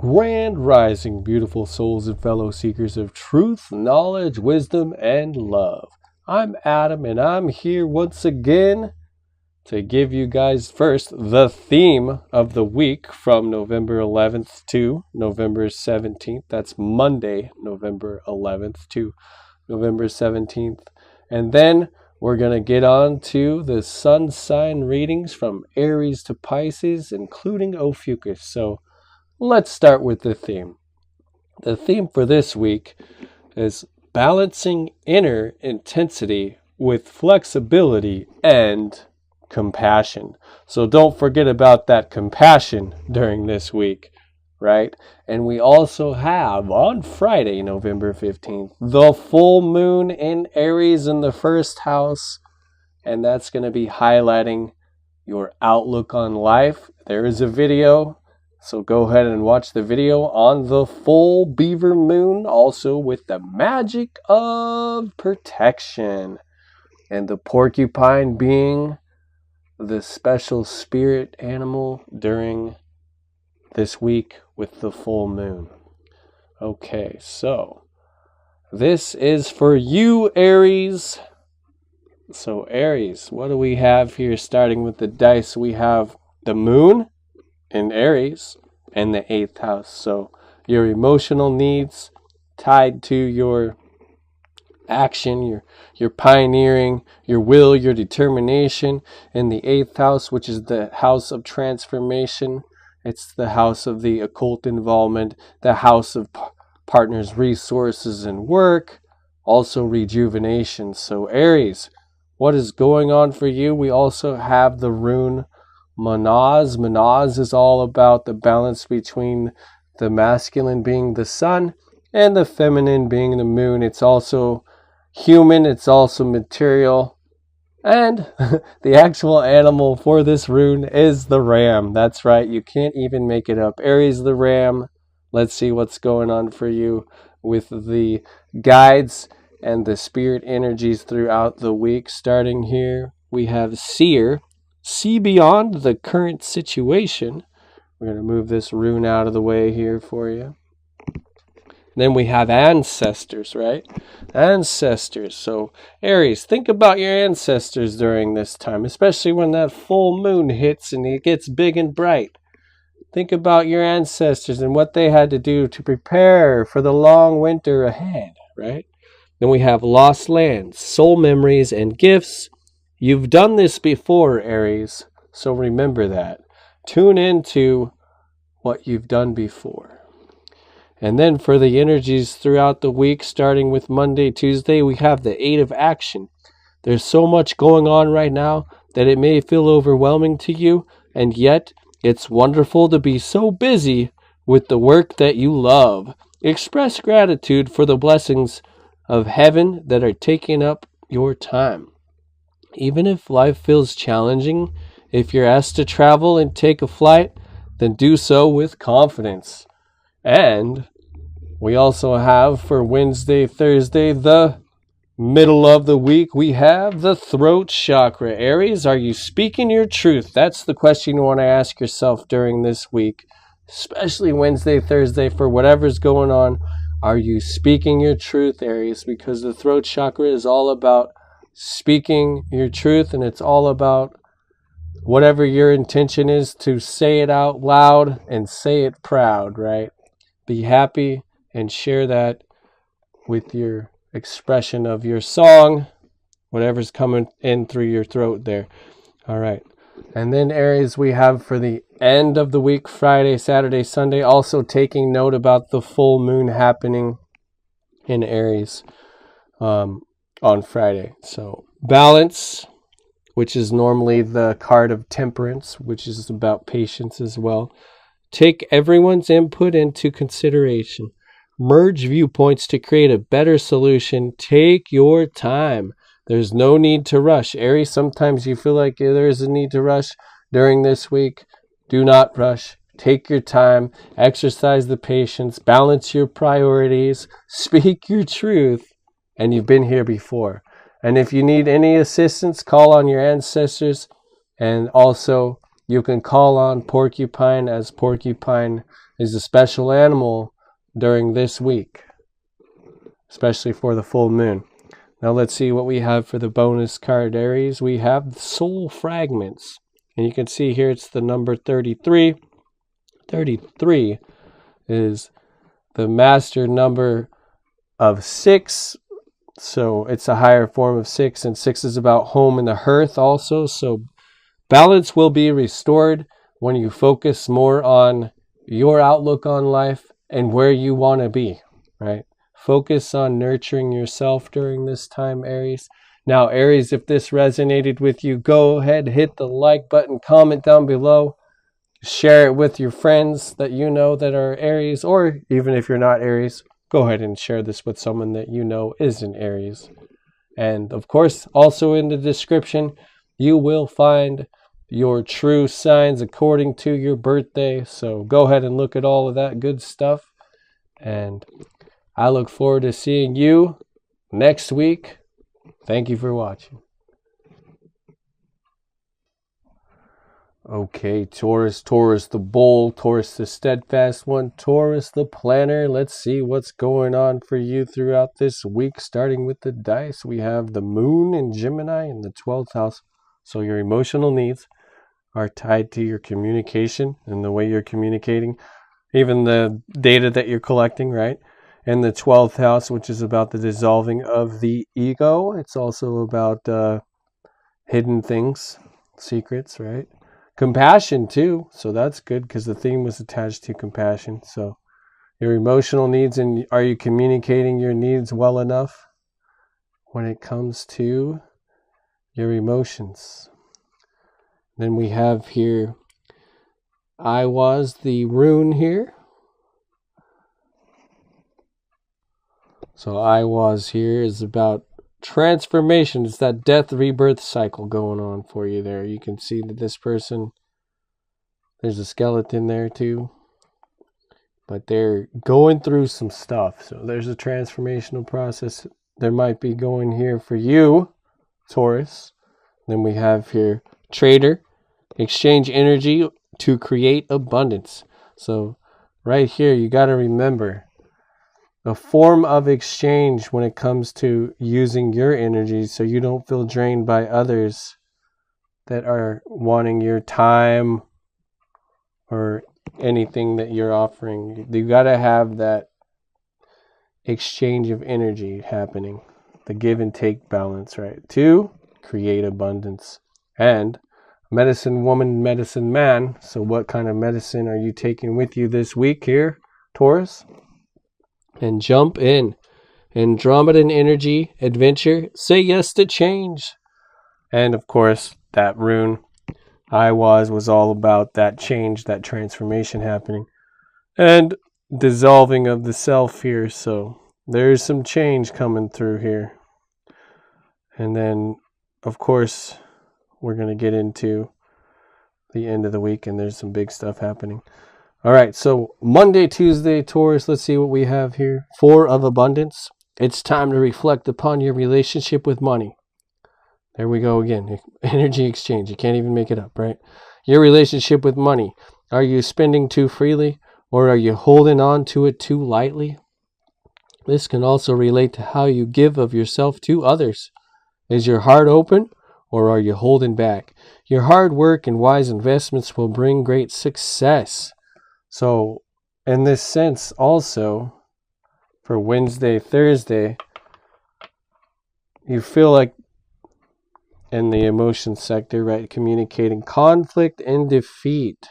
Grand rising, beautiful souls and fellow seekers of truth, knowledge, wisdom, and love. I'm Adam, and I'm here once again to give you guys first the theme of the week from November 11th to November 17th. That's Monday, November 11th to November 17th. And then we're going to get on to the sun sign readings from Aries to Pisces, including Ophiuchus. So let's start with the theme. The theme for this week is balancing inner intensity with flexibility and compassion. So don't forget about that compassion during this week, right? And we also have on Friday, November 15th, the full moon in Aries in the first house. And that's going to be highlighting your outlook on life. There is a video, so go ahead and watch the video on the full beaver moon, also with the magic of protection. And the porcupine being the special spirit animal during this week with the full moon. Okay, so this is for you, Aries. So Aries, what do we have here? Starting with the dice, we have the moon in Aries and the 8th house. So your emotional needs tied to your action, your pioneering, your will, your determination. In the 8th house, which is the house of transformation, it's the house of the occult involvement, the house of partners, resources, and work, also rejuvenation. So Aries, what is going on for you? We also have the rune Manaz. Manaz is all about the balance between the masculine being the sun and the feminine being the moon. It's also human, it's also material. And the actual animal for this rune is the ram. That's right, you can't even make it up. Aries the ram. Let's see what's going on for you with the guides and the spirit energies throughout the week. Starting here, we have Seer. See beyond the current situation. We're going to move this rune out of the way here for you. Then we have ancestors, right? Ancestors. So Aries, think about your ancestors during this time, especially when that full moon hits and it gets big and bright. Think about your ancestors and what they had to do to prepare for the long winter ahead, right? Then we have lost lands, soul memories, and gifts. You've done this before, Aries, so remember that. Tune into what you've done before. And then for the energies throughout the week, starting with Monday, Tuesday, we have the 8 of action. There's so much going on right now that it may feel overwhelming to you, and yet it's wonderful to be so busy with the work that you love. Express gratitude for the blessings of heaven that are taking up your time. Even if life feels challenging, if you're asked to travel and take a flight, then do so with confidence. And we also have for Wednesday, Thursday, the middle of the week, we have the throat chakra. Aries, are you speaking your truth? That's the question you want to ask yourself during this week, especially Wednesday, Thursday, for whatever's going on. Are you speaking your truth, Aries? Because the throat chakra is all about speaking your truth, and it's all about whatever your intention is, to say it out loud and say it proud, right? Be happy and share that with your expression of your song, whatever's coming in through your throat there. All right. And then Aries, we have for the end of the week, Friday, Saturday, Sunday, also taking note about the full moon happening in Aries on Friday. So balance, which is normally the card of temperance, which is about patience as well. Take everyone's input into consideration. Merge viewpoints to create a better solution. Take your time. There's no need to rush. Aries, sometimes you feel like there is a need to rush during this week. Do not rush. Take your time. Exercise the patience. Balance your priorities. Speak your truth. And you've been here before. And if you need any assistance, call on your ancestors. And also you can call on Porcupine, as Porcupine is a special animal during this week, especially for the full moon. Now let's see what we have for the bonus card, Aries. We have soul fragments. And you can see here it's the number 33. 33 is the master number of 6. So it's a higher form of 6. And 6 is about home and the hearth also. So balance will be restored when you focus more on your outlook on life and where you want to be, right? Focus on nurturing yourself during this time, Aries. Now, Aries, if this resonated with you, go ahead, hit the like button, comment down below, share it with your friends that you know that are Aries, or even if you're not Aries, go ahead and share this with someone that you know is an Aries. And of course, also in the description, you will find your true signs according to your birthday. So go ahead and look at all of that good stuff. And I look forward to seeing you next week. Thank you for watching. Okay, Taurus the bull, Taurus the steadfast one, Taurus the planner. Let's see what's going on for you throughout this week. Starting with the dice, we have the moon in Gemini in the 12th house. So your emotional needs are tied to your communication and the way you're communicating, even the data that you're collecting, right? And the 12th house, which is about the dissolving of the ego. It's also about hidden things, secrets, right? Compassion too. So that's good because the theme was attached to compassion. So your emotional needs, and are you communicating your needs well enough when it comes to your emotions? Then we have here, I was the rune here. So I was here is about transformation. It's that death rebirth cycle going on for you there. You can see that this person, there's a skeleton there too. But they're going through some stuff. So there's a transformational process there might be going here for you, Taurus. Then we have here trader, exchange energy to create abundance. So right here, you got to remember, a form of exchange when it comes to using your energy so you don't feel drained by others that are wanting your time or anything that you're offering. You got to have that exchange of energy happening, the give and take balance, right? To create abundance. And medicine woman, medicine man. So what kind of medicine are you taking with you this week here, Taurus? And jump in. Andromedan energy, adventure, say yes to change. And of course, that rune, I was all about that change, that transformation happening. And dissolving of the self here. So there's some change coming through here. And then, of course, we're going to get into the end of the week, and there's some big stuff happening. All right, so Monday, Tuesday, Taurus, let's see what we have here. 4 of abundance. It's time to reflect upon your relationship with money. There we go again. Energy exchange. You can't even make it up, right? Your relationship with money. Are you spending too freely, or are you holding on to it too lightly? This can also relate to how you give of yourself to others. Is your heart open, or are you holding back? Your hard work and wise investments will bring great success. So, in this sense, also, for Wednesday, Thursday, you feel like in the emotion sector, right, communicating conflict and defeat.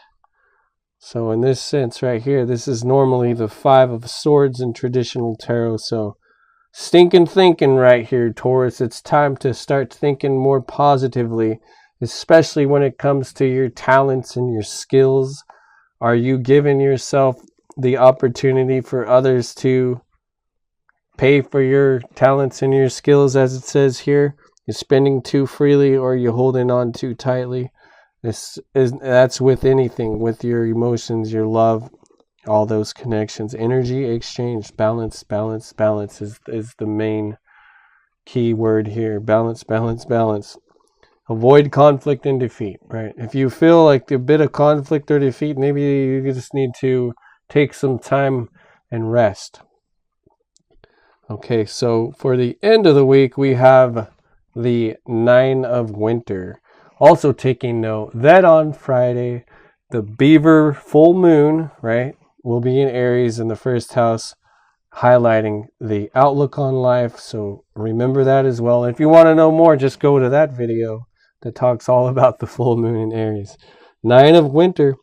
So, in this sense right here, this is normally the 5 of Swords in traditional tarot. So, stinking thinking right here, Taurus. It's time to start thinking more positively, especially when it comes to your talents and your skills. Are you giving yourself the opportunity for others to pay for your talents and your skills, as it says here? You're spending too freely, or you're holding on too tightly? That's with anything, with your emotions, your love, all those connections. Energy exchange, balance, balance, balance is the main key word here. Balance, balance, balance. avoid conflict and defeat, right? If you feel like a bit of conflict or defeat, maybe you just need to take some time and rest. Okay, so for the end of the week, we have the 9 of Winter. Also taking note that on Friday, the Beaver full moon, right, will be in Aries in the first house, highlighting the outlook on life. So remember that as well. If you want to know more, just go to that video that talks all about the full moon in Aries. 9 of Winter,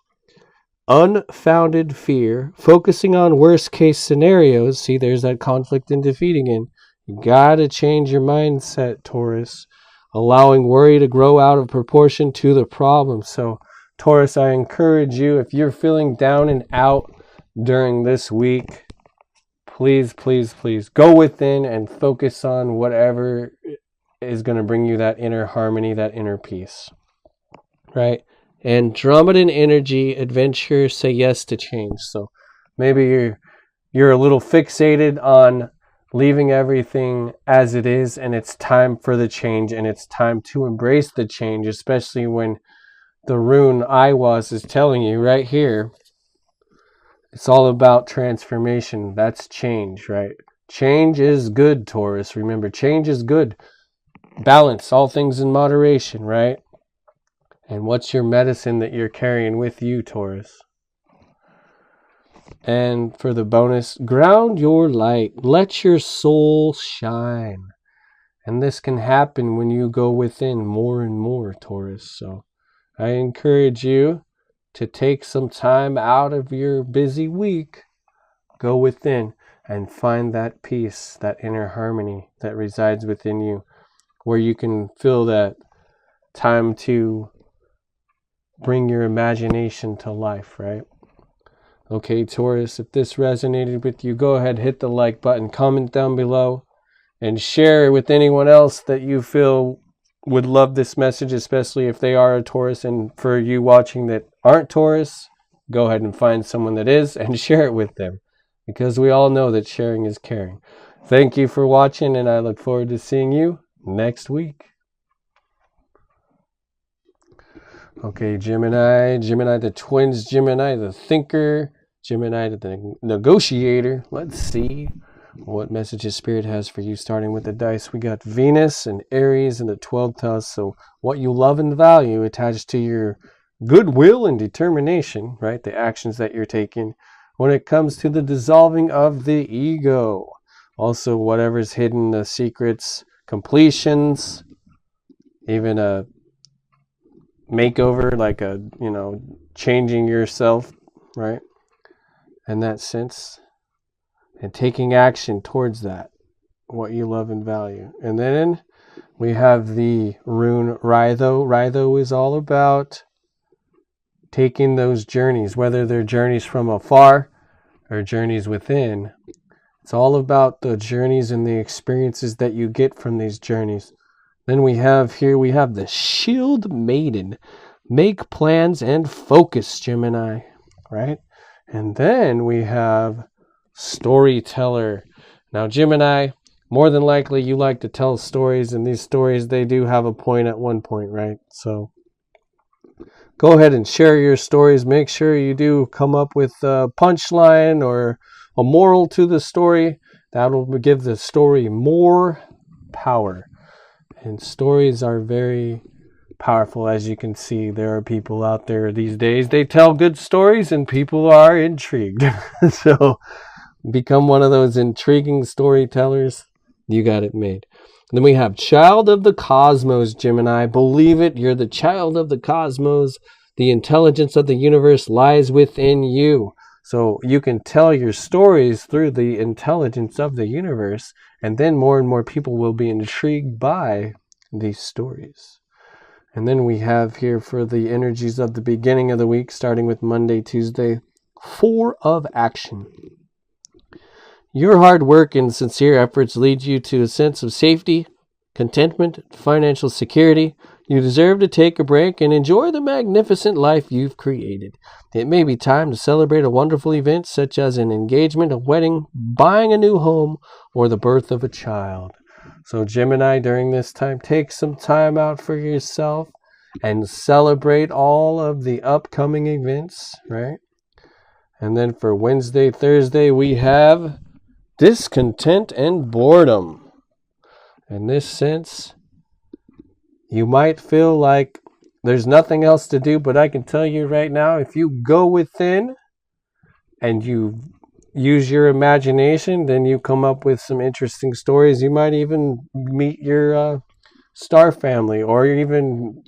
unfounded fear, focusing on worst case scenarios. See, there's that conflict and defeat again. You gotta change your mindset, Taurus. Allowing worry to grow out of proportion to the problem. So, Taurus, I encourage you, if you're feeling down and out during this week, please, please, please go within and focus on whatever is going to bring you that inner harmony, that inner peace, right? Andromedan energy, adventure, say yes to change. So maybe you're a little fixated on leaving everything as it is, and it's time for the change, and it's time to embrace the change, especially when the rune Iwas is telling you right here, it's all about transformation. That's change, right? Change is good, Taurus. Remember, change is good. Balance, all things in moderation, right? And what's your medicine that you're carrying with you, Taurus? And for the bonus, ground your light. Let your soul shine. And this can happen when you go within more and more, Taurus. So I encourage you to take some time out of your busy week, go within and find that peace, that inner harmony that resides within you, where you can feel that time to bring your imagination to life, right? Okay, Taurus, if this resonated with you, go ahead, hit the like button, comment down below, and share it with anyone else that you feel would love this message, especially if they are a Taurus. And for you watching that aren't Taurus, go ahead and find someone that is and share it with them, because we all know that sharing is caring. Thank you for watching, and I look forward to seeing you next week. Okay, Gemini, the twins, Gemini, the thinker, Gemini, the negotiator. Let's see what messages Spirit has for you, starting with the dice. We got Venus and Aries in the 12th house. So what you love and value attached to your goodwill and determination, right? The actions that you're taking when it comes to the dissolving of the ego. Also, whatever's hidden, the secrets, completions, even a makeover, like a, changing yourself, right? In that sense. And taking action towards that, what you love and value. And then we have the rune Rhytho. Rhytho is all about taking those journeys, whether they're journeys from afar or journeys within. It's all about the journeys and the experiences that you get from these journeys. Then we have the Shield Maiden. Make plans and focus, Gemini, right? And then we have Storyteller. Now, Gemini, more than likely you like to tell stories, and these stories, they do have a point at one point, right? So go ahead and share your stories. Make sure you do come up with a punchline or a moral to the story. That'll give the story more power. And stories are very powerful. As you can see, there are people out there these days, they tell good stories and people are intrigued. So become one of those intriguing storytellers. You got it made. And then we have Child of the Cosmos, Gemini. Believe it, you're the child of the cosmos. The intelligence of the universe lies within you. So you can tell your stories through the intelligence of the universe, and then more and more people will be intrigued by these stories. And then we have here for the energies of the beginning of the week, starting with Monday, Tuesday, 4 of Action. Your hard work and sincere efforts lead you to a sense of safety, contentment, financial security. You deserve to take a break and enjoy the magnificent life you've created. It may be time to celebrate a wonderful event such as an engagement, a wedding, buying a new home, or the birth of a child. So Gemini, during this time, take some time out for yourself and celebrate all of the upcoming events, right? And then for Wednesday, Thursday, we have discontent and boredom. In this sense, you might feel like there's nothing else to do, but I can tell you right now, if you go within and you use your imagination, then you come up with some interesting stories. You might even meet your star family, or even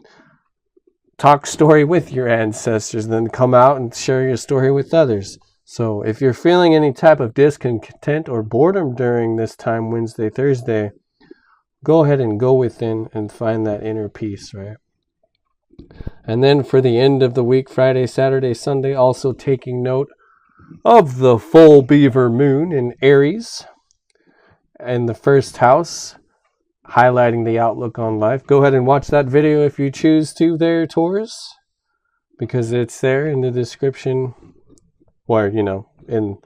talk story with your ancestors, then come out and share your story with others. So if you're feeling any type of discontent or boredom during this time, Wednesday, Thursday, go ahead and go within and find that inner peace, right? And then for the end of the week, Friday, Saturday, Sunday, also taking note of the full beaver moon in Aries and the first house, highlighting the outlook on life. Go ahead and watch that video if you choose to there, Taurus, because it's there in the description, or, you know, in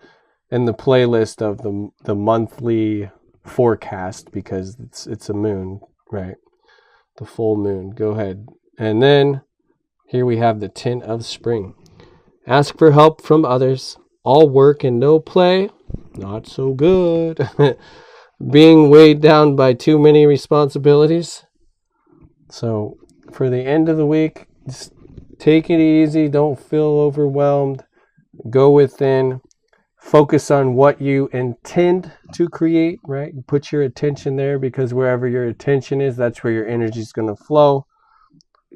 the playlist of the monthly forecast, because it's a moon, right? The full moon. Go ahead. And then here we have the tint of spring. Ask for help from others. All work and no play. Not so good. Being weighed down by too many responsibilities. So for the end of the week, just take it easy. Don't feel overwhelmed. Go within. Focus on what you intend to create, right? Put your attention there, because wherever your attention is, that's where your energy is going to flow.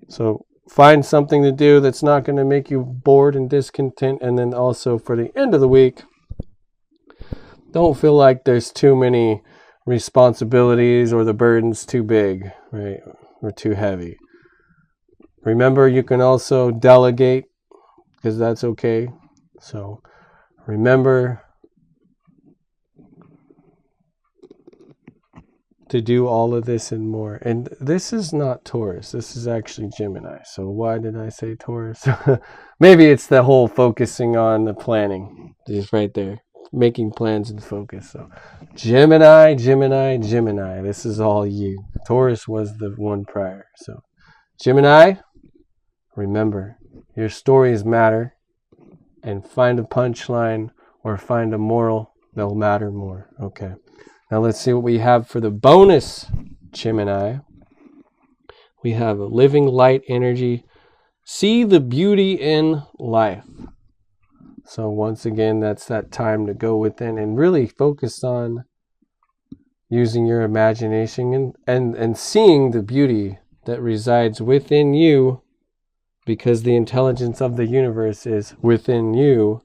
So find something to do that's not going to make you bored and discontent. And then also for the end of the week, don't feel like there's too many responsibilities or the burden's too big, right? Or too heavy. Remember, you can also delegate, because that's okay. So remember to do all of this and more. And this is not Taurus. This is actually Gemini. So why did I say Taurus? Maybe it's the whole focusing on the planning. Just right there. Making plans and focus. So Gemini, Gemini, Gemini. This is all you. Taurus was the one prior. So Gemini, remember, your stories matter. And find a punchline or find a moral that'll matter more. Okay. Now let's see what we have for the bonus Gemini. We have a living light energy. See the beauty in life. So once again, that's that time to go within and really focus on using your imagination and seeing the beauty that resides within you, because the intelligence of the universe is within you.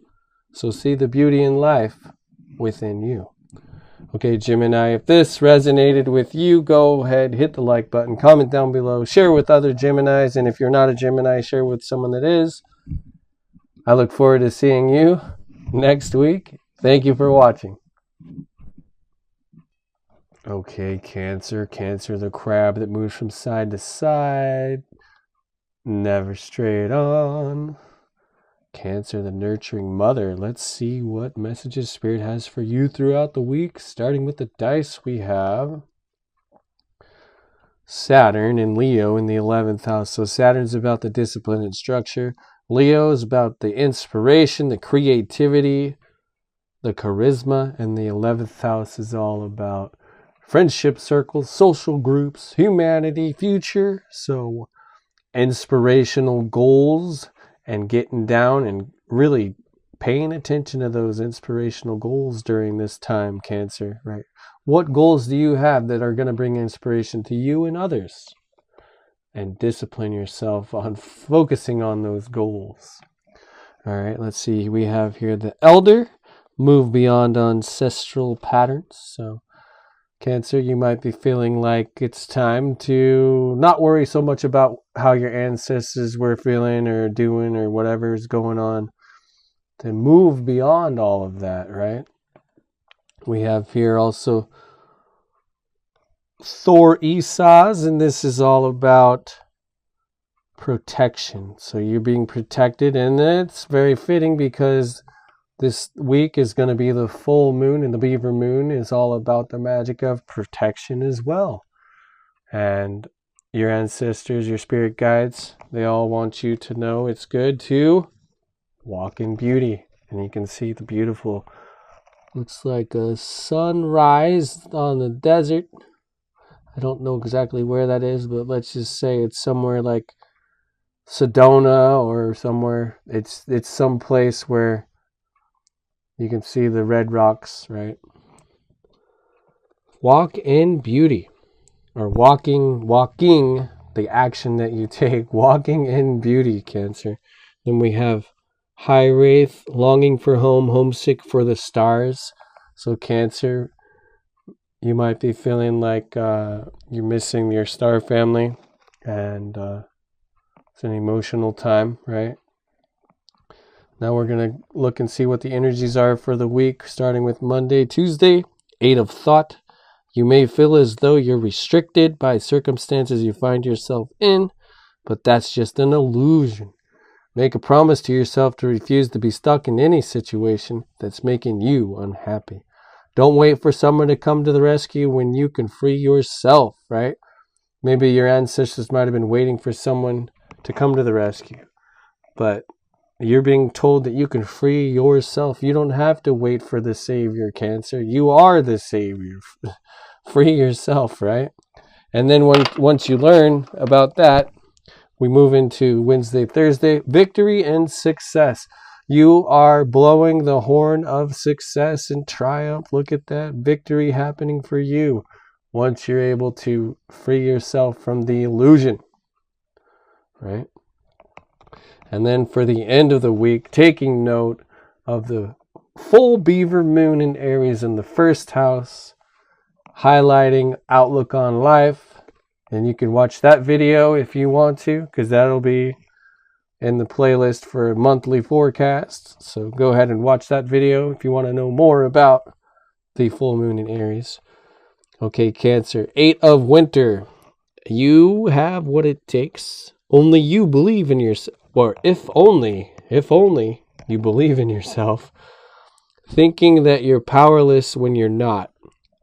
So see the beauty in life within you. Okay, Gemini, if this resonated with you, go ahead, hit the like button, comment down below, share with other Geminis, and if you're not a Gemini, share with someone that is. I look forward to seeing you next week. Thank you for watching. Okay, Cancer. Cancer, the crab that moves from side to side, never straight on. Cancer, the nurturing mother. Let's see what messages Spirit has for you throughout the week. Starting with the dice, we have Saturn in Leo in the 11th house. So Saturn's about the discipline and structure. Leo is about the inspiration, the creativity, the charisma. And the 11th house is all about friendship circles, social groups, humanity, future. So inspirational goals and getting down and really paying attention to those inspirational goals during this time, Cancer, right? What goals do you have that are going to bring inspiration to you and others? And discipline yourself on focusing on those goals. All right, let's see. We have here the Elder, move beyond ancestral patterns. So Cancer, you might be feeling like it's time to not worry so much about how your ancestors were feeling or doing or whatever is going on. To move beyond all of that, right? We have here also Thor Esau's, and this is all about protection. So you're being protected, and it's very fitting because This week is going to be the full moon, and the beaver moon is all about the magic of protection as well. And your ancestors, your spirit guides, they all want you to know it's good to walk in beauty. And you can see the beautiful, looks like a sunrise on the desert. I don't know exactly where that is, but let's just say it's somewhere like Sedona or somewhere. It's some place where you can see the red rocks, right? Walk in beauty, or walking, the action that you take, walking in beauty, Cancer. Then we have High Wraith, longing for home, homesick for the stars. So Cancer, you might be feeling like you're missing your star family, and it's an emotional time, right? Now we're going to look and see what the energies are for the week, starting with Monday, Tuesday, 8 of Thought. You may feel as though you're restricted by circumstances you find yourself in, but that's just an illusion. Make a promise to yourself to refuse to be stuck in any situation that's making you unhappy. Don't wait for someone to come to the rescue when you can free yourself, right? Maybe your ancestors might have been waiting for someone to come to the rescue, but you're being told that you can free yourself. You don't have to wait for the savior, Cancer. You are the savior. Free yourself, right? And then once you learn about that, we move into Wednesday, Thursday, victory and success. You are blowing the horn of success and triumph. Look at that victory happening for you once you're able to free yourself from the illusion, right? And then for the end of the week, taking note of the full beaver moon in Aries in the first house, highlighting outlook on life. And you can watch that video if you want to, because that'll be in the playlist for monthly forecasts. So go ahead and watch that video if you want to know more about the full moon in Aries. Okay, Cancer, 8 of Winter. You have what it takes. Only you believe in yourself. Or if only you believe in yourself. Thinking that you're powerless when you're not.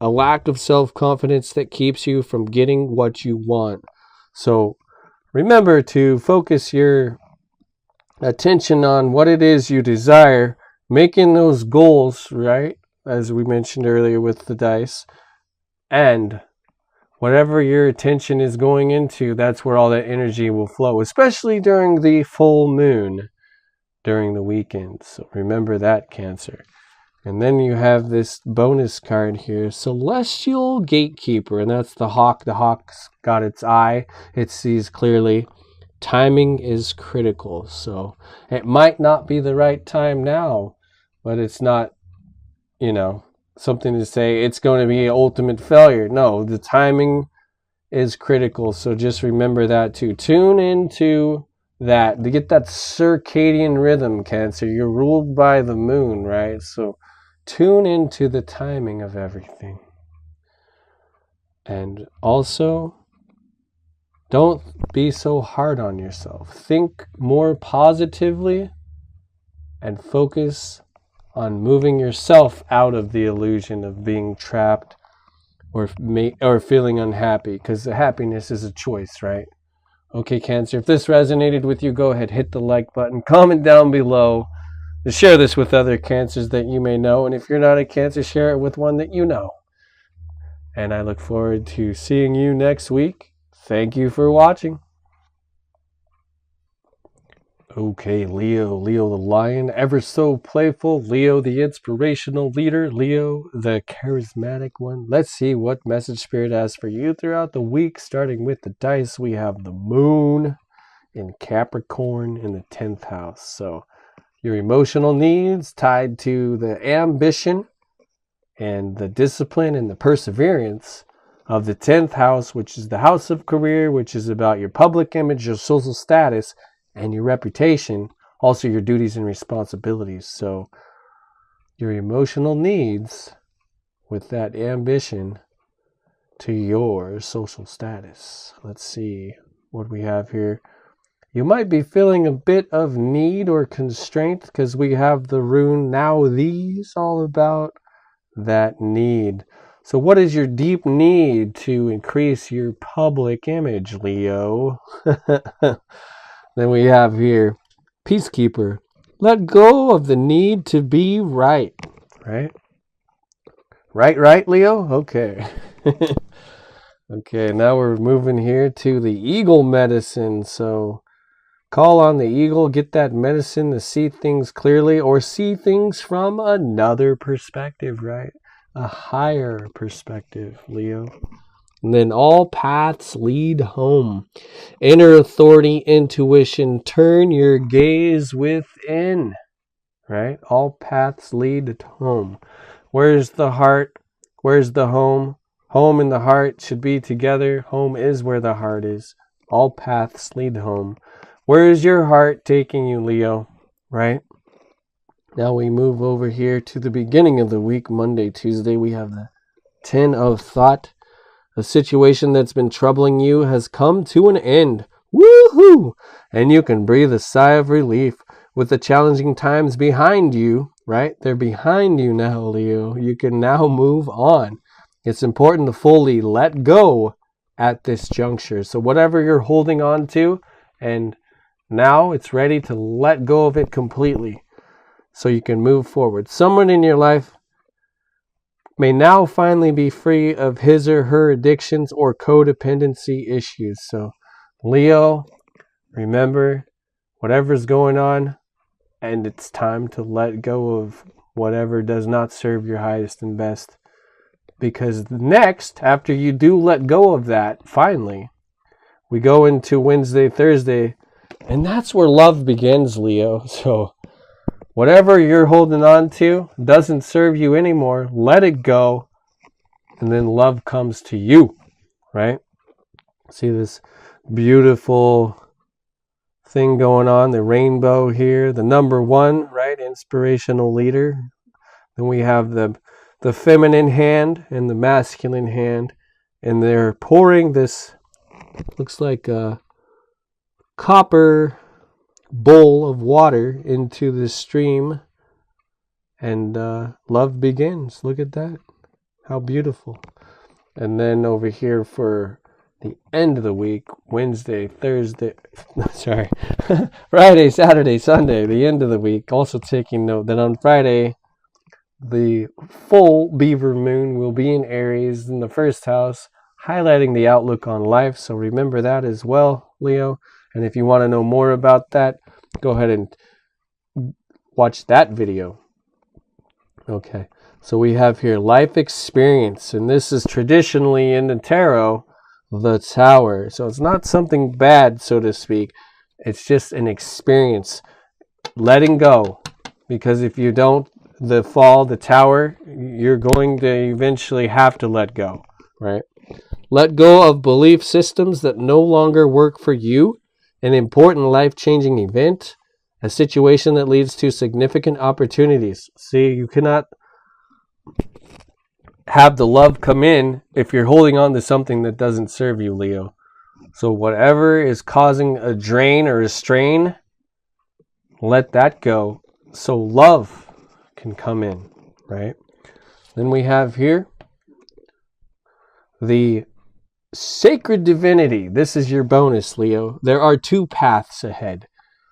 A lack of self-confidence that keeps you from getting what you want. So remember to focus your attention on what it is you desire, making those goals, right? As we mentioned earlier with the dice. And whatever your attention is going into, that's where all that energy will flow, especially during the full moon, during the weekend. So remember that, Cancer. And then you have this bonus card here, Celestial Gatekeeper, and that's the hawk. The hawk's got its eye. It sees clearly. Timing is critical. So it might not be the right time now, but it's not, something to say it's going to be an ultimate failure. No, the timing is critical. So just remember that too. Tune into that to get that circadian rhythm, Cancer. You're ruled by the moon, right? So tune into the timing of everything. And also, don't be so hard on yourself. Think more positively and focus on moving yourself out of the illusion of being trapped or feeling unhappy, because the happiness is a choice, right? Okay, Cancer, if this resonated with you, go ahead, hit the like button, comment down below, share this with other Cancers that you may know, and if you're not a Cancer, share it with one that you know. And I look forward to seeing you next week. Thank you for watching. Okay, Leo the lion, ever so playful, Leo the inspirational leader, Leo the charismatic one. Let's see what message Spirit has for you throughout the week. Starting with the dice, we have the moon in Capricorn in the 10th house. So your emotional needs tied to the ambition and the discipline and the perseverance of the 10th house, which is the house of career, which is about your public image, your social status, and your reputation, also your duties and responsibilities. So your emotional needs with that ambition to your social status. Let's see what we have here. You might be feeling a bit of need or constraint because we have the rune Now These, all about that need. So what is your deep need to increase your public image, Leo? Then we have here, Peacekeeper. Let go of the need to be right. Right? Right, Leo? Okay. Okay, now we're moving here to the eagle medicine. So call on the eagle, get that medicine to see things clearly or see things from another perspective, right? A higher perspective, Leo. And then all paths lead home. Inner authority, intuition, turn your gaze within, right? All paths lead home. Where's the heart? Where's the home? Home and the heart should be together. Home is where the heart is. All paths lead home. Where is your heart taking you, Leo? Right? Now we move over here to the beginning of the week, Monday, Tuesday. We have the 10 of Thought. A situation that's been troubling you has come to an end. Woohoo! And you can breathe a sigh of relief with the challenging times behind you, right? They're behind you now, Leo. You can now move on. It's important to fully let go at this juncture. So whatever you're holding on to, and now it's ready to let go of it completely so you can move forward. Someone in your life may now finally be free of his or her addictions or codependency issues. So, Leo, remember, whatever's going on, and it's time to let go of whatever does not serve your highest and best. Because next, after you do let go of that, finally, we go into Wednesday, Thursday, and that's where love begins, Leo. So, whatever you're holding on to doesn't serve you anymore. Let it go. And then love comes to you, right? See this beautiful thing going on, the rainbow here, the number 1, right? Inspirational leader. Then we have the feminine hand and the masculine hand. And they're pouring this, looks like a copper bowl of water into the stream, and love begins. Look at that, how beautiful. And then over here for the end of the week, Wednesday, Thursday, sorry, Friday, Saturday, Sunday, the end of the week. Also taking note that on Friday the full beaver moon will be in Aries in the first house, highlighting the outlook on life. So remember that as well, Leo. And if you want to know more about that, go ahead and watch that video. Okay, so we have here life experience, and this is traditionally in the tarot, the Tower. So it's not something bad, so to speak. It's just an experience. Letting go. Because if you don't, the Tower, you're going to eventually have to let go, right? Let go of belief systems that no longer work for you. An important life-changing event, a situation that leads to significant opportunities. See, you cannot have the love come in if you're holding on to something that doesn't serve you, Leo. So whatever is causing a drain or a strain, let that go so love can come in, right? Then we have here the Sacred Divinity. This is your bonus, Leo. There are 2 paths ahead.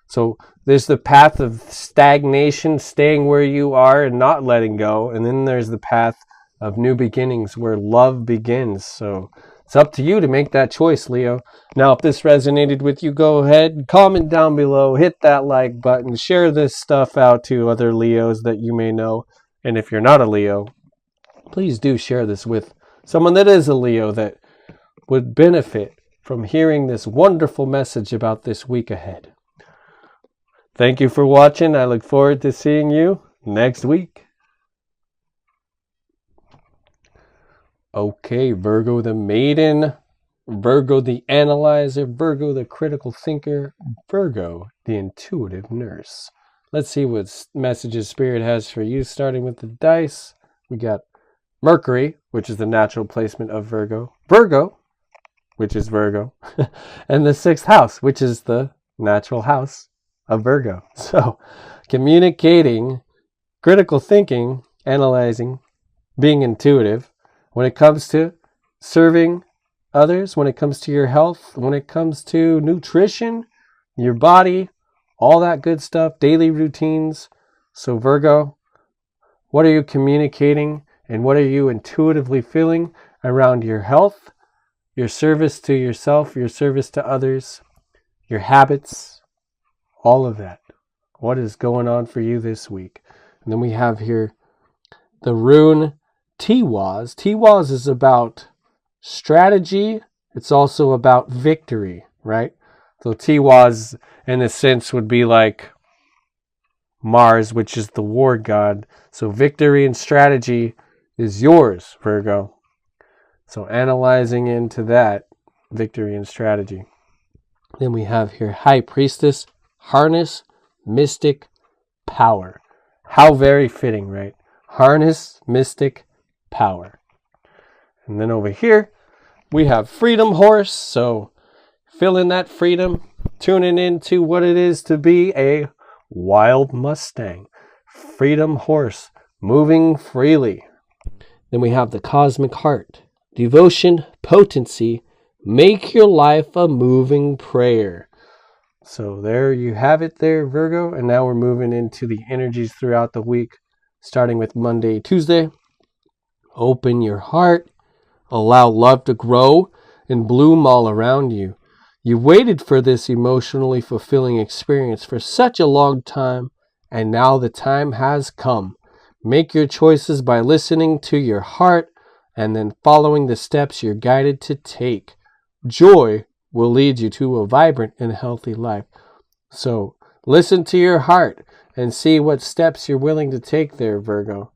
So there's the path of stagnation, staying where you are and not letting go. And then there's the path of new beginnings where love begins. So it's up to you to make that choice, Leo. Now, if this resonated with you, go ahead, comment down below, hit that like button, share this stuff out to other Leos that you may know. And if you're not a Leo, please do share this with someone that is a Leo that would benefit from hearing this wonderful message about this week ahead. Thank you for watching. I look forward to seeing you next week. Okay, Virgo the Maiden, Virgo the Analyzer, Virgo the Critical Thinker, Virgo the Intuitive Nurse. Let's see what messages Spirit has for you, starting with the dice. We got Mercury, which is the natural placement of Virgo, Virgo, which is Virgo, and the 6th house, which is the natural house of Virgo. So communicating, critical thinking, analyzing, being intuitive when it comes to serving others, when it comes to your health, when it comes to nutrition, your body, all that good stuff, daily routines. So Virgo, what are you communicating and what are you intuitively feeling around your health, your service to yourself, your service to others, your habits, all of that? What is going on for you this week? And then we have here the rune Tiwaz. Tiwaz is about strategy. It's also about victory, right? So Tiwaz, in a sense, would be like Mars, which is the war god. So victory and strategy is yours, Virgo. So analyzing into that, victory and strategy. Then we have here High Priestess, harness, mystic, power. How very fitting, right? Harness, mystic, power. And then over here, we have Freedom Horse. So feeling that freedom, tuning into what it is to be a wild Mustang. Freedom Horse, moving freely. Then we have the Cosmic Heart. Devotion, potency, make your life a moving prayer. So there you have it there, Virgo. And now we're moving into the energies throughout the week, starting with Monday, Tuesday. Open your heart. Allow love to grow and bloom all around you. You waited for this emotionally fulfilling experience for such a long time, and now the time has come. Make your choices by listening to your heart and then following the steps you're guided to take. Joy will lead you to a vibrant and healthy life. So listen to your heart and see what steps you're willing to take there, Virgo.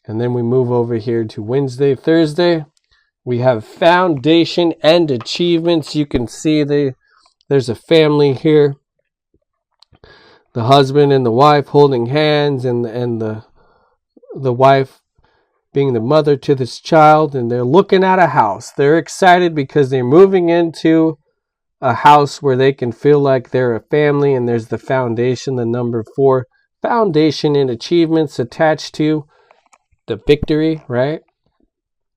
And then we move over here to Wednesday, Thursday. We have foundation and achievements. You can see there's a family here. The husband and the wife holding hands, and the wife being the mother to this child, and they're looking at a house. They're excited because they're moving into a house where they can feel like they're a family, and there's the foundation, the number 4, foundation and achievements attached to the victory, right?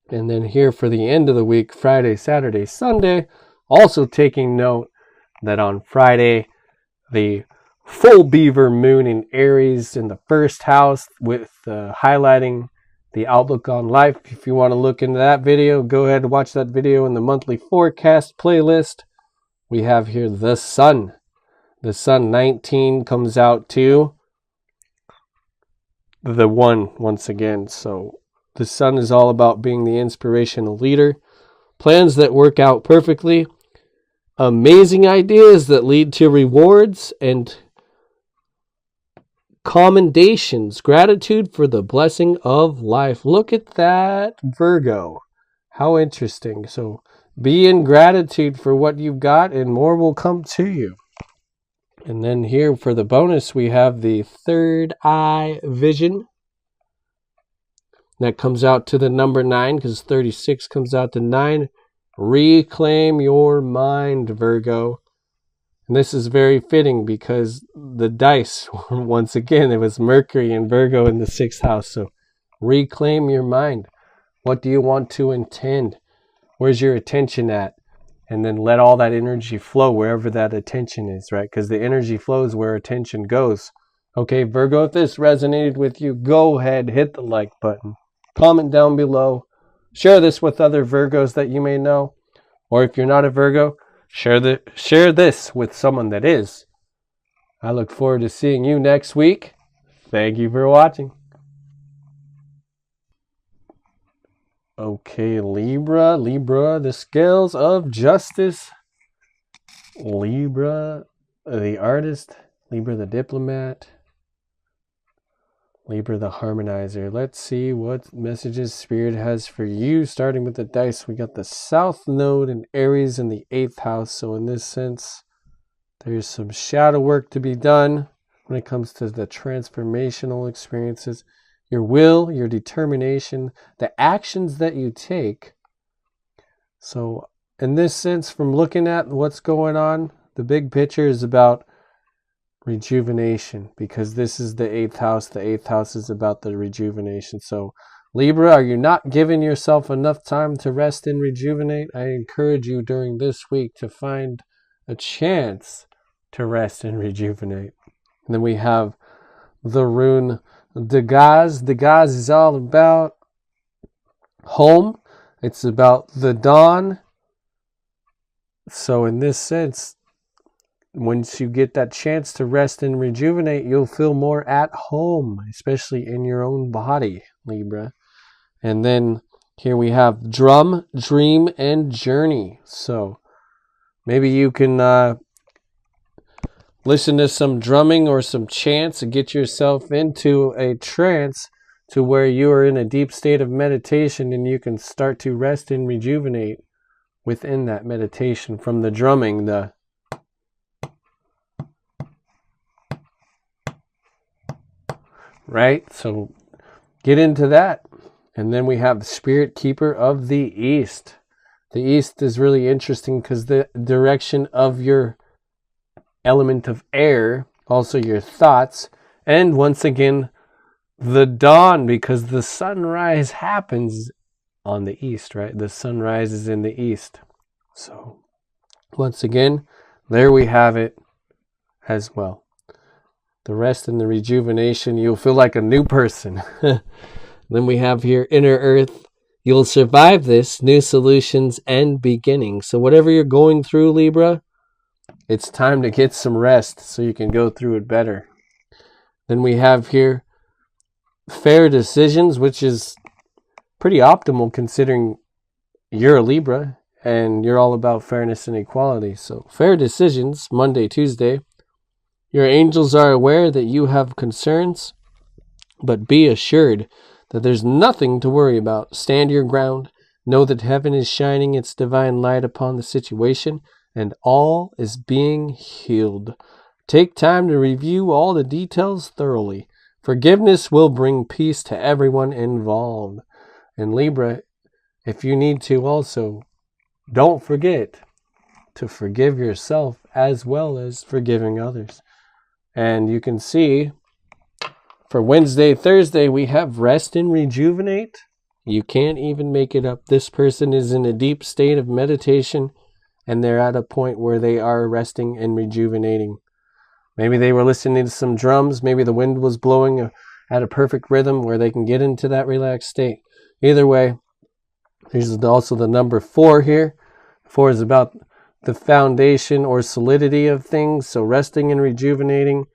And then here for the end of the week, Friday, Saturday, Sunday, also taking note that on Friday, the full beaver moon in Aries in the first house with highlighting the outlook on life. If you want to look into that video, go ahead and watch that video in the monthly forecast playlist. We have here the sun. The sun 19 comes out to the 1 once again. So the sun is all about being the inspirational leader. Plans that work out perfectly. Amazing ideas that lead to rewards and commendations. Gratitude for the blessing of life. Look at that, Virgo. How interesting. So be in gratitude for what you've got and more will come to you. And then here for the bonus, we have the third eye vision. That comes out to the number 9 because 36 comes out to 9. Reclaim your mind, Virgo. And this is very fitting because the dice, once again, it was Mercury and Virgo in the 6th house. So reclaim your mind. What do you want to intend? Where's your attention at? And then let all that energy flow wherever that attention is, right? Because the energy flows where attention goes. Okay, Virgo, if this resonated with you, go ahead, hit the like button. Comment down below. Share this with other Virgos that you may know. Or if you're not a Virgo, share this with someone that is. I look forward to seeing you next week. Thank you for watching. Okay, Libra, the scales of justice. Libra, the artist. Libra, the diplomat. Libra, the harmonizer. Let's see what messages Spirit has for you. Starting with the dice, we got the South Node in Aries in the 8th house. So in this sense, there's some shadow work to be done when it comes to the transformational experiences. Your will, your determination, the actions that you take. So in this sense, from looking at what's going on, The big picture is about rejuvenation, because this is the 8th house. The 8th house is about the rejuvenation. So Libra, are you not giving yourself enough time to rest and rejuvenate? I encourage you during this week to find a chance to rest and rejuvenate. And then we have the rune Dagaz. Dagaz is all about home. It's about the dawn. So in this sense, once you get that chance to rest and rejuvenate, you'll feel more at home, especially in your own body, Libra. And then here we have drum, dream, and journey. So maybe you can listen to some drumming or some chants and get yourself into a trance to where you are in a deep state of meditation, and you can start to rest and rejuvenate within that meditation from the drumming, right? So get into that. And then we have the Spirit Keeper of the East. The East is really interesting because the direction of your element of air, also your thoughts, and once again, the dawn, because the sunrise happens on the east, right? The sunrise is in the east. So once again, there we have it as well. The rest and the rejuvenation, you'll feel like a new person. Then we have here Inner Earth. You'll survive this, new solutions and beginnings. So whatever you're going through, Libra, it's time to get some rest so you can go through it better. Then we have here Fair Decisions, which is pretty optimal considering you're a Libra and you're all about fairness and equality. So Fair Decisions, Monday, Tuesday. Your angels are aware that you have concerns, but be assured that there's nothing to worry about. Stand your ground. Know that heaven is shining its divine light upon the situation, and all is being healed. Take time to review all the details thoroughly. Forgiveness will bring peace to everyone involved. And Libra, if you need to also, don't forget to forgive yourself as well as forgiving others. And you can see for Wednesday, Thursday, we have rest and rejuvenate. You can't even make it up. This person is in a deep state of meditation, and they're at a point where they are resting and rejuvenating. Maybe they were listening to some drums. Maybe the wind was blowing at a perfect rhythm where they can get into that relaxed state. Either way, there's also the number 4 here. 4 is about the foundation or solidity of things. So resting and rejuvenating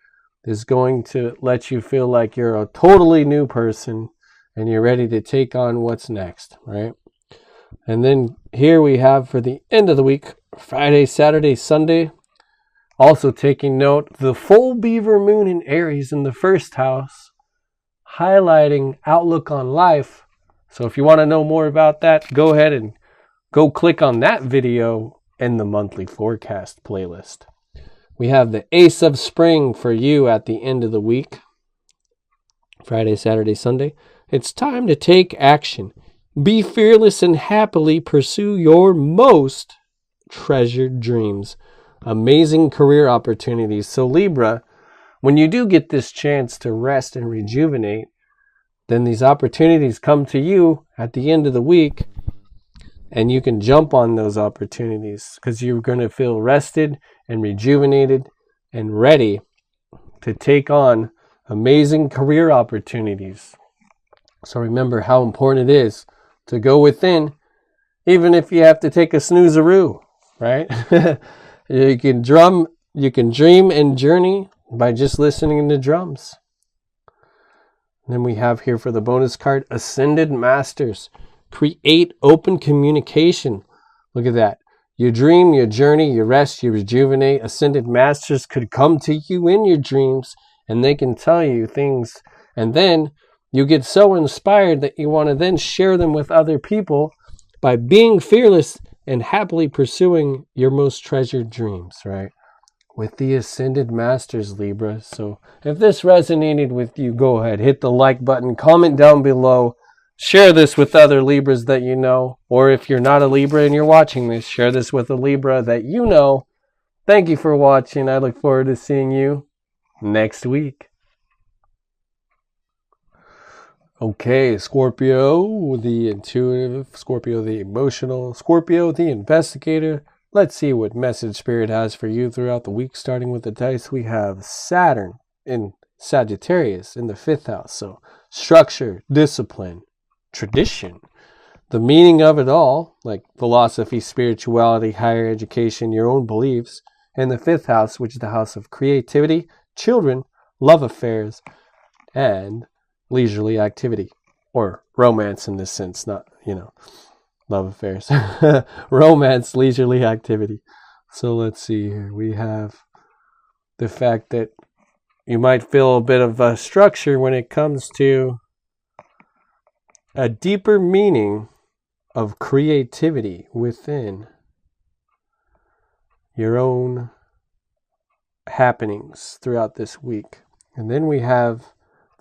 is going to let you feel like you're a totally new person and you're ready to take on what's next, right? And then here we have for the end of the week, Friday, Saturday, Sunday. Also taking note, the full beaver moon in Aries in the first house, highlighting outlook on life. So if you want to know more about that, go ahead and go click on that video in the monthly forecast playlist. We have the Ace of Spring for you at the end of the week. Friday, Saturday, Sunday. It's time to take action. Be fearless and happily pursue your most treasured dreams. Amazing career opportunities. So Libra, when you do get this chance to rest and rejuvenate, then these opportunities come to you at the end of the week, and you can jump on those opportunities because you're going to feel rested and rejuvenated and ready to take on amazing career opportunities. So remember how important it is to go within, even if you have to take a snoozeroo, right? You can dream and journey by just listening to drums. And then we have here for the bonus card, Ascended Masters. Create open communication. Look at that. You dream, you journey, you rest, you rejuvenate. Ascended Masters could come to you in your dreams and they can tell you things. And then you get so inspired that you want to then share them with other people by being fearless and happily pursuing your most treasured dreams, right? With the Ascended Masters, Libra. So if this resonated with you, go ahead, hit the like button, comment down below, share this with other Libras that you know, or if you're not a Libra and you're watching this, share this with a Libra that you know Thank you for watching. I look forward to seeing you next week. Okay, Scorpio, the intuitive, Scorpio, the emotional, Scorpio, the investigator. Let's see what message Spirit has for you throughout the week. Starting with the dice, we have Saturn in Sagittarius in the 5th house. So structure, discipline, tradition, the meaning of it all, like philosophy, spirituality, higher education, your own beliefs. And the 5th house, which is the house of creativity, children, love affairs, and leisurely activity, or romance in this sense, not, love affairs. Romance, leisurely activity. So let's see here. We have the fact that you might feel a bit of a structure when it comes to a deeper meaning of creativity within your own happenings throughout this week. And then we have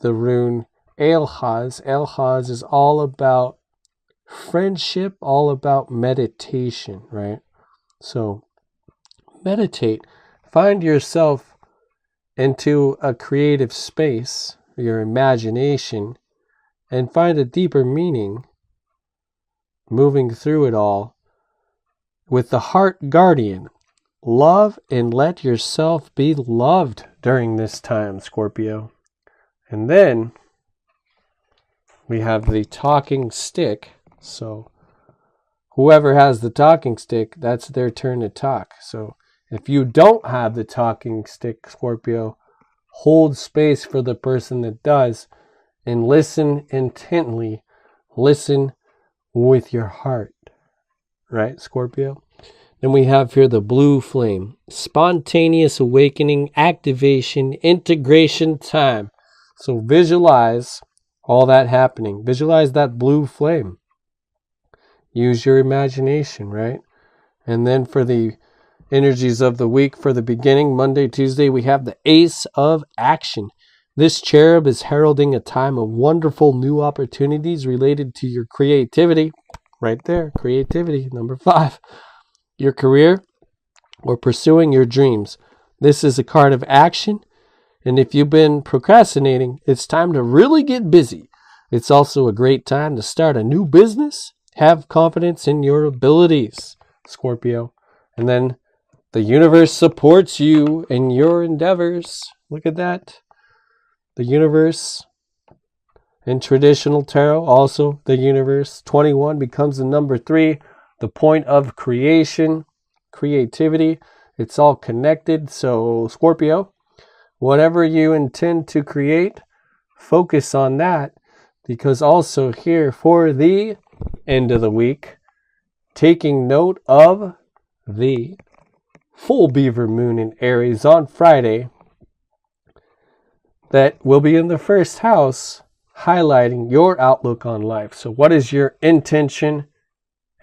the rune Elhaz. Elhaz is all about friendship, all about meditation, right? So meditate. Find yourself into a creative space, your imagination, and find a deeper meaning moving through it all with the heart guardian. Love and let yourself be loved during this time, Scorpio. And then we have the talking stick. So whoever has the talking stick, that's their turn to talk. So if you don't have the talking stick, Scorpio, hold space for the person that does and listen intently. Listen with your heart. Right, Scorpio? Then we have here the blue flame. Spontaneous awakening, activation, integration time. So visualize all that happening. Visualize that blue flame. Use your imagination, right? And then for the energies of the week, for the beginning, Monday, Tuesday, we have the Ace of Action. This cherub is heralding a time of wonderful new opportunities related to your creativity. Right there, creativity, number 5. Your career or pursuing your dreams. This is a card of action. And if you've been procrastinating, it's time to really get busy. It's also a great time to start a new business. Have confidence in your abilities, Scorpio. And then the universe supports you in your endeavors. Look at that. The universe in traditional tarot, also the universe. 21 becomes the number 3, the point of creation, creativity. It's all connected. So Scorpio, whatever you intend to create, focus on that. Because also here for the end of the week, taking note of the full beaver moon in Aries on Friday, that will be in the 1st house, highlighting your outlook on life. So what is your intention?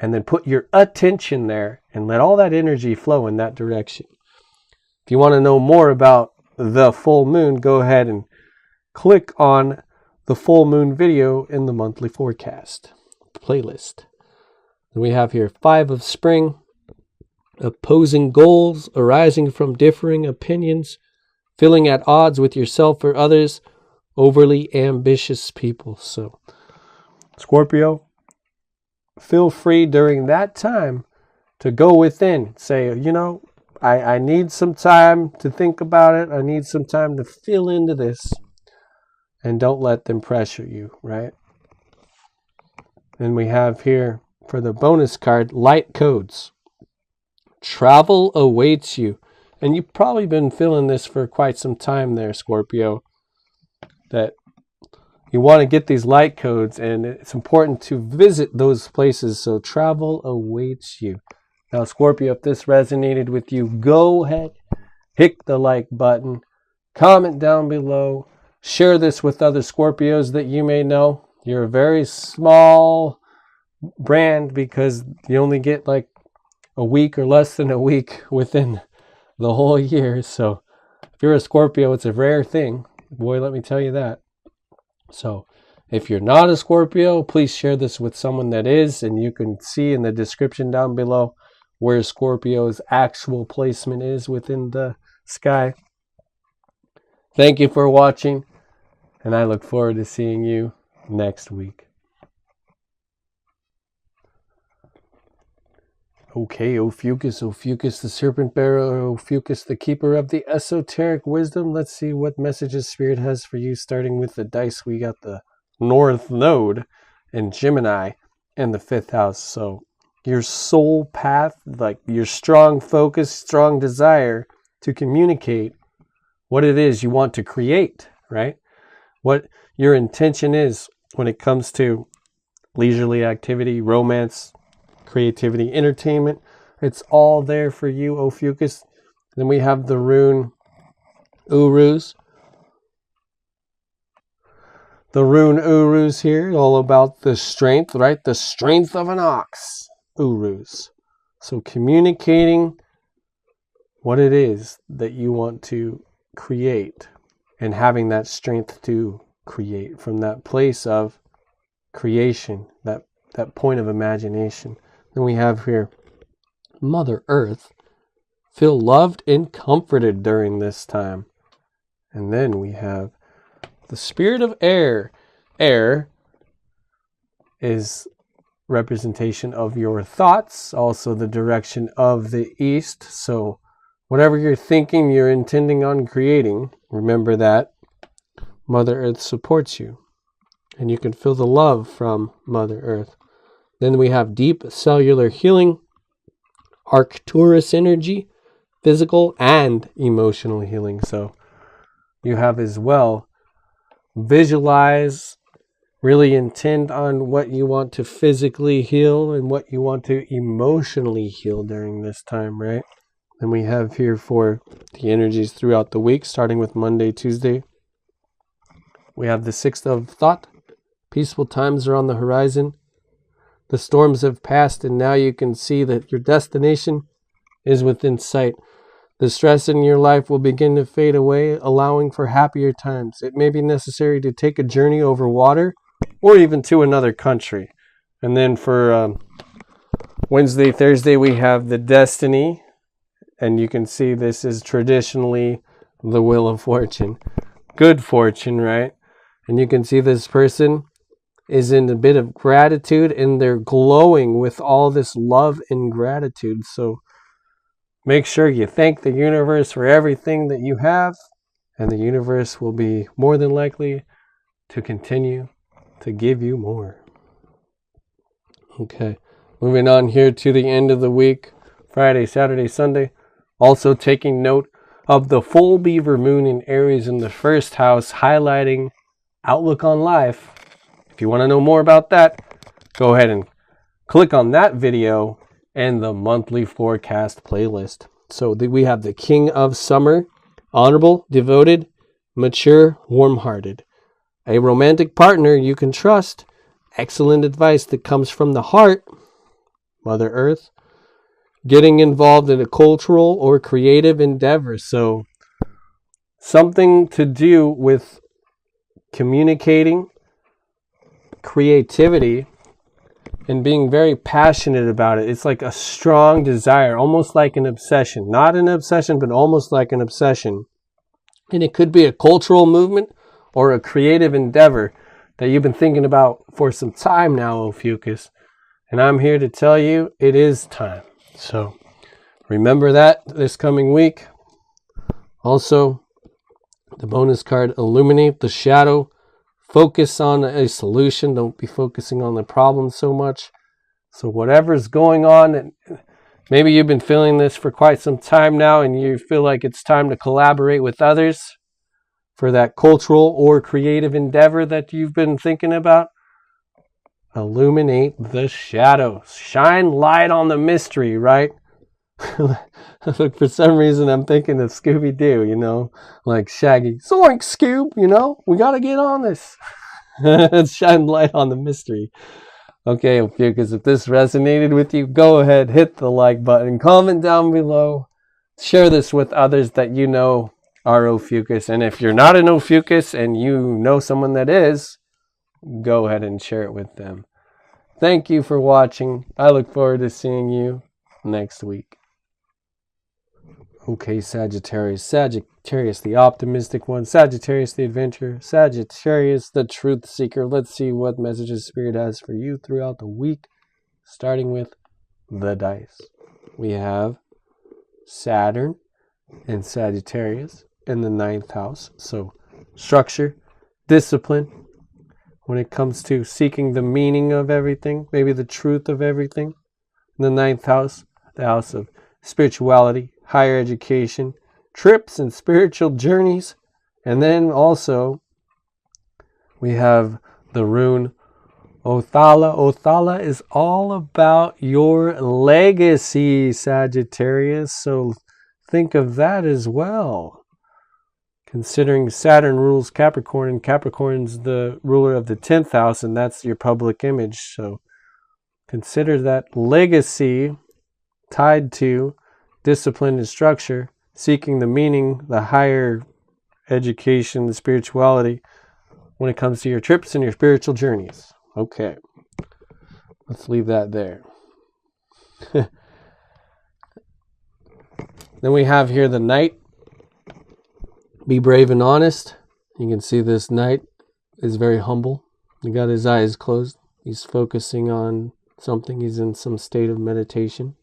And then put your attention there and let all that energy flow in that direction. If you want to know more about the full moon, go ahead and click on the full moon video in the monthly forecast playlist. And we have here 5 of spring, opposing goals arising from differing opinions, feeling at odds with yourself or others, overly ambitious people. So Scorpio, feel free during that time to go within. Say, I need some time to think about it. I need some time to feel into this. And don't let them pressure you, right? And we have here for the bonus card, light codes. Travel awaits you. And you've probably been feeling this for quite some time there, Scorpio, that you want to get these light codes, and it's important to visit those places. So travel awaits you. Now, Scorpio, if this resonated with you, go ahead, hit the like button, comment down below, share this with other Scorpios that you may know. You're a very small brand because you only get like a week or less than a week within the whole year. So if you're a Scorpio, it's a rare thing. Boy, let me tell you that. So if you're not a Scorpio, please share this with someone that is, and you can see in the description down below where Scorpio's actual placement is within the sky. Thank you for watching, and I look forward to seeing you next week. Okay, Ophiuchus, Ophiuchus, the serpent bearer, Ophiuchus, the keeper of the esoteric wisdom. Let's see what messages Spirit has for you, starting with the dice. We got the North Node in Gemini in the 5th house. So your soul path, like your strong focus, strong desire to communicate what it is you want to create, right? What your intention is when it comes to leisurely activity, romance, creativity, entertainment. It's all there for you, Ophiuchus. Then we have the rune Urus. The rune Urus here, all about the strength, right? The strength of an ox. Urus. So communicating what it is that you want to create and having that strength to create from that place of creation, that point of imagination. Then we have here Mother Earth. Feel loved and comforted during this time. And then we have the spirit of air. Air is representation of your thoughts, also the direction of the east. So whatever you're thinking, you're intending on creating, remember that Mother Earth supports you. And you can feel the love from Mother Earth. Then we have deep cellular healing, Arcturus energy, physical and emotional healing. So you have as well, visualize, really intend on what you want to physically heal and what you want to emotionally heal during this time, right? And we have here for the energies throughout the week, starting with Monday, Tuesday. We have the 6th of thought. Peaceful times are on the horizon. The storms have passed, and now you can see that your destination is within sight. The stress in your life will begin to fade away, allowing for happier times. It may be necessary to take a journey over water or even to another country. And then for Wednesday, Thursday, we have the destiny. And you can see this is traditionally the wheel of fortune. Good fortune, right? And you can see this person is in a bit of gratitude, and they're glowing with all this love and gratitude. So make sure you thank the universe for everything that you have, and the universe will be more than likely to continue to give you more. Okay, moving on here to the end of the week, Friday, Saturday, Sunday. Also taking note of the full beaver moon in Aries in the 1st house, highlighting outlook on life. If you want to know more about that, go ahead and click on that video and the monthly forecast playlist. So we have the King of Summer, honorable, devoted, mature, warm-hearted. A romantic partner you can trust. Excellent advice that comes from the heart, Mother Earth. Getting involved in a cultural or creative endeavor. So something to do with communicating, creativity, and being very passionate about it. It's like a strong desire, almost like an obsession. Not an obsession, but almost like an obsession. And it could be a cultural movement or a creative endeavor that you've been thinking about for some time now, Ophiuchus. And I'm here to tell you it is time. So remember that this coming week. Also, the bonus card, Illuminate the Shadow. Focus on a solution. Don't be focusing on the problem so much. So whatever's going on, maybe you've been feeling this for quite some time now, and you feel like it's time to collaborate with others for that cultural or creative endeavor that you've been thinking about. Illuminate the shadows. Shine light on the mystery, right? Look, for some reason I'm thinking of Scooby-Doo, you know, like Shaggy. Zoink, Scoob, you know, we got to get on this. Shine light on the mystery. Okay, Ophiuchus, if this resonated with you, go ahead, hit the like button, comment down below, share this with others that you know are Ophiuchus. And if you're not an Ophiuchus and you know someone that is, go ahead and share it with them. Thank you for watching. I look forward to seeing you next week. Okay, Sagittarius. Sagittarius, the optimistic one. Sagittarius, the adventurer. Sagittarius, the truth seeker. Let's see what messages Spirit has for you throughout the week, starting with the dice. We have Saturn and Sagittarius in the 9th house. So, structure, discipline, when it comes to seeking the meaning of everything, maybe the truth of everything. The 9th house, the house of spirituality, higher education, trips and spiritual journeys. And then also we have the rune Othala. Othala is all about your legacy, Sagittarius. So think of that as well. Considering Saturn rules Capricorn, and Capricorn's the ruler of the 10th house, and that's your public image. So consider that legacy tied to discipline and structure, seeking the meaning, the higher education, the spirituality, when it comes to your trips and your spiritual journeys. Okay, let's leave that there. Then we have here the Knight. Be brave and honest. You can see this Knight is very humble. He got his eyes closed. He's focusing on something. He's in some state of meditation.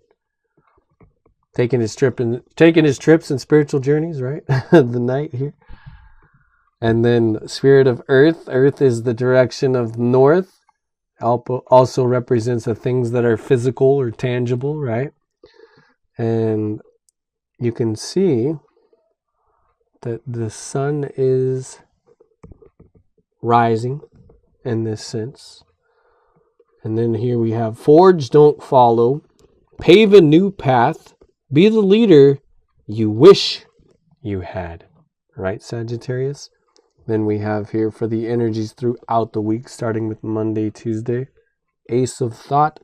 Taking his trips and spiritual journeys, right? The Knight here. And then Spirit of Earth. Earth is the direction of north. Also represents the things that are physical or tangible, right? And you can see that the sun is rising in this sense. And then here we have forge, don't follow. Pave a new path. Be the leader you wish you had. Right, Sagittarius? Then we have here for the energies throughout the week, starting with Monday, Tuesday. Ace of Thought.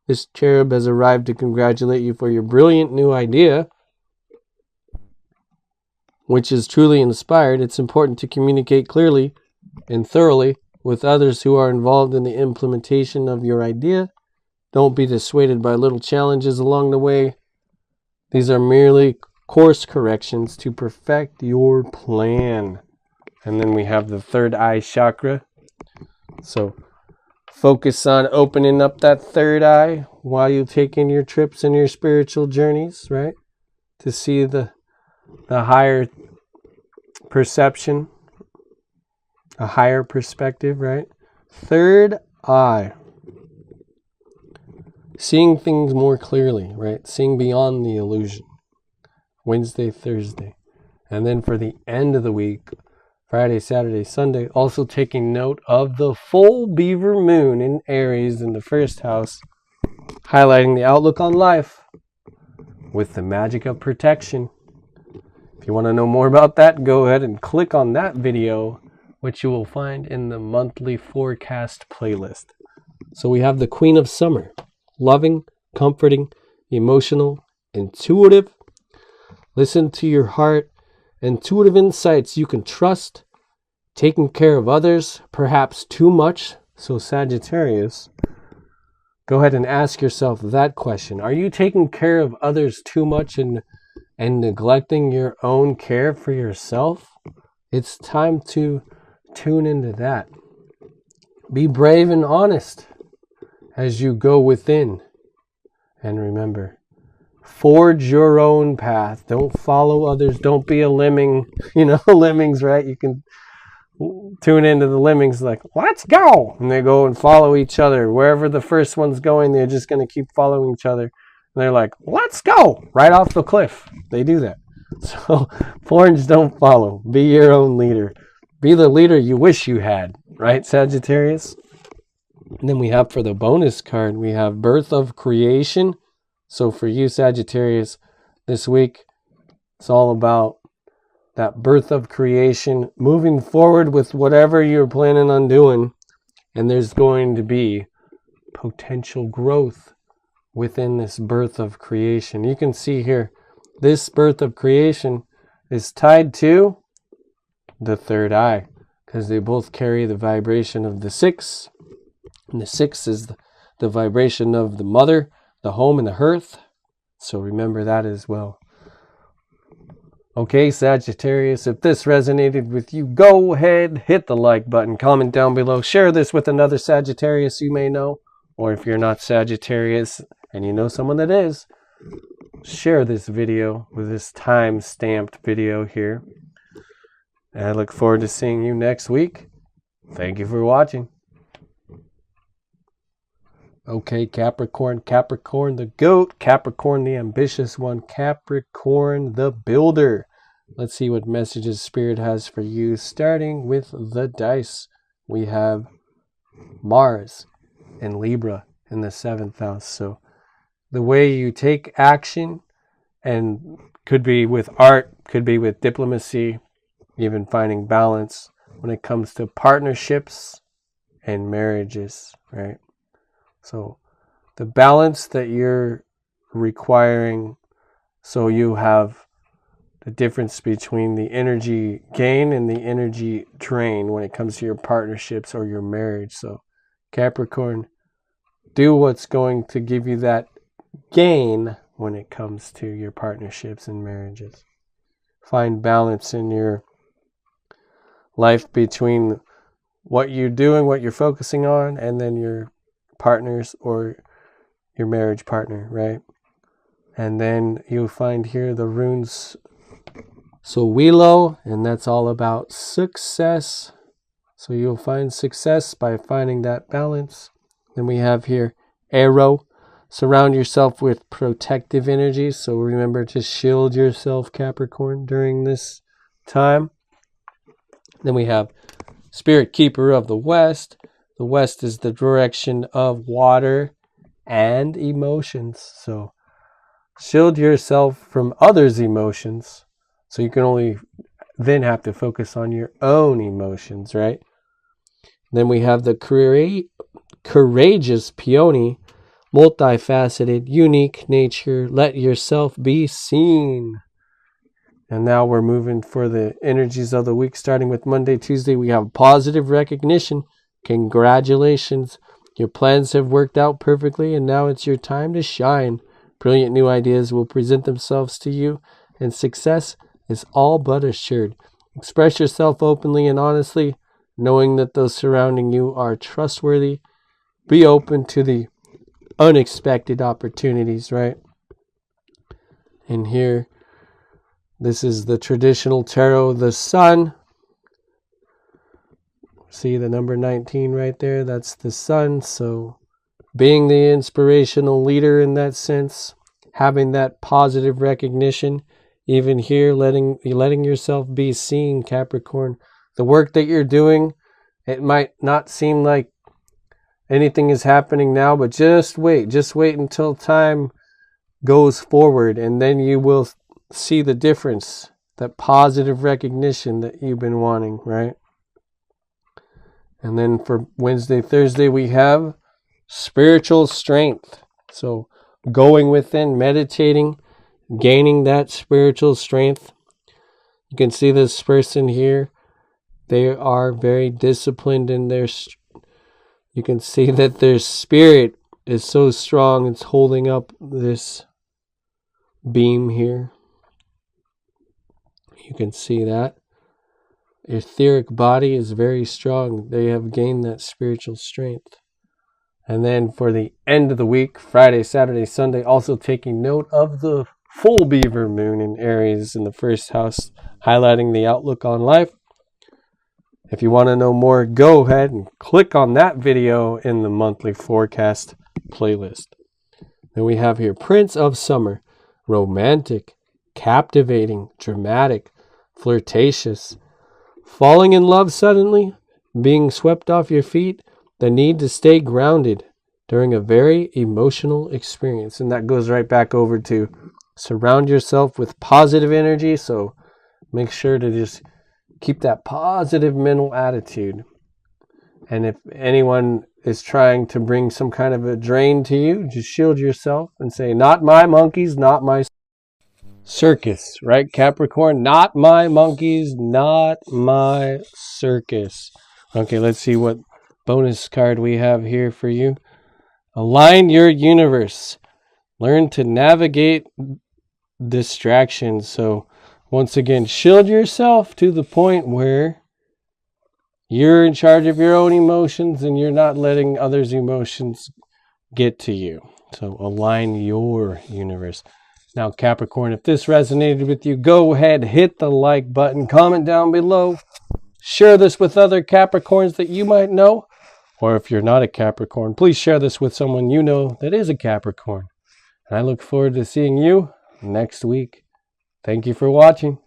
This cherub has arrived to congratulate you for your brilliant new idea, which is truly inspired. It's important to communicate clearly and thoroughly with others who are involved in the implementation of your idea. Don't be dissuaded by little challenges along the way. These are merely course corrections to perfect your plan. And then we have the third eye chakra. So focus on opening up that third eye while you're taking your trips and your spiritual journeys, right? To see the higher perception, a higher perspective, right? Third eye. Seeing things more clearly, right? Seeing beyond the illusion. Wednesday, Thursday. And then for the end of the week, Friday, Saturday, Sunday, also taking note of the full beaver moon in Aries in the first house, highlighting the outlook on life with the magic of protection. If you want to know more about that, go ahead and click on that video, which you will find in the monthly forecast playlist. So we have the Queen of Summer. Loving, comforting, emotional, intuitive. Listen to your heart. Intuitive insights you can trust. Taking care of others, perhaps too much. So Sagittarius, go ahead and ask yourself that question. Are you taking care of others too much and neglecting your own care for yourself? It's time to tune into that. Be brave and honest as you go within. And remember, forge your own path. Don't follow others. Don't be a lemming. You know, lemmings, right? You can tune into the lemmings like, let's go. And they go and follow each other. Wherever the first one's going, they're just going to keep following each other. And they're like, let's go. Right off the cliff. They do that. So, forge, don't follow. Be your own leader. Be the leader you wish you had. Right, Sagittarius? And then we have for the bonus card, we have Birth of Creation. So for you, Sagittarius, this week, it's all about that birth of creation, moving forward with whatever you're planning on doing. And there's going to be potential growth within this birth of creation. You can see here, this birth of creation is tied to the third eye, because they both carry the vibration of the 6. And the 6 is the vibration of the mother, the home, and the hearth. So remember that as well. Okay, Sagittarius, if this resonated with you, go ahead, hit the like button, comment down below, share this with another Sagittarius you may know, or if you're not Sagittarius and you know someone that is, share this video with this time-stamped video here. And I look forward to seeing you next week. Thank you for watching. Okay, Capricorn, Capricorn the goat, Capricorn the ambitious one, Capricorn the builder. Let's see what messages Spirit has for you, starting with the dice. We have Mars and Libra in the 7th house. So the way you take action, and could be with art, could be with diplomacy, even finding balance when it comes to partnerships and marriages, right? So the balance that you're requiring, so you have the difference between the energy gain and the energy drain when it comes to your partnerships or your marriage. So Capricorn, do what's going to give you that gain when it comes to your partnerships and marriages. Find balance in your life between what you're doing, what you're focusing on, and then your partners or your marriage partner, right? And then you'll find here the runes. So Willow, and that's all about success. So you'll find success by finding that balance. Then we have here Arrow. Surround yourself with protective energies. So remember to shield yourself, Capricorn, during this time. Then we have Spirit Keeper of the West. The West is the direction of water and emotions. So shield yourself from others' emotions. So you can only then have to focus on your own emotions, right? Then we have the courageous peony, multifaceted, unique nature. Let yourself be seen. And now we're moving for the energies of the week, starting with Monday, Tuesday. We have positive recognition. Congratulations. Your plans have worked out perfectly, and now it's your time to shine. Brilliant new ideas will present themselves to you, and success is all but assured. Express yourself openly and honestly, knowing that those surrounding you are trustworthy. Be open to the unexpected opportunities, right? And here, this is the traditional tarot, the sun. See the number 19 right there? That's the sun. So being the inspirational leader in that sense, having that positive recognition, even here, letting yourself be seen, Capricorn. The work that you're doing, it might not seem like anything is happening now, but just wait until time goes forward, and then you will see the difference, that positive recognition that you've been wanting, right? And then for Wednesday, Thursday, we have spiritual strength. So going within, meditating, gaining that spiritual strength. You can see this person here. They are very disciplined in their... You can see that their spirit is so strong. It's holding up this beam here. You can see that. Etheric body is very strong. They have gained that spiritual strength. And then for the end of the week, Friday, Saturday, Sunday, also taking note of the full beaver moon in Aries in the first house, highlighting the outlook on life. If you want to know more, go ahead and click on that video in the monthly forecast playlist. Then we have here Prince of Summer, romantic, captivating, dramatic, flirtatious, falling in love suddenly, being swept off your feet, the need to stay grounded during a very emotional experience. And that goes right back over to surround yourself with positive energy. So make sure to just keep that positive mental attitude. And if anyone is trying to bring some kind of a drain to you, just shield yourself and say, not my monkeys, not my circus, right, Capricorn? Not my monkeys, not my circus. Okay, let's see what bonus card we have here for you. Align your universe. Learn to navigate distractions. So once again, shield yourself to the point where you're in charge of your own emotions and you're not letting others' emotions get to you. So align your universe. Now, Capricorn, if this resonated with you, go ahead, hit the like button, comment down below, share this with other Capricorns that you might know. Or if you're not a Capricorn, please share this with someone you know that is a Capricorn. And I look forward to seeing you next week. Thank you for watching.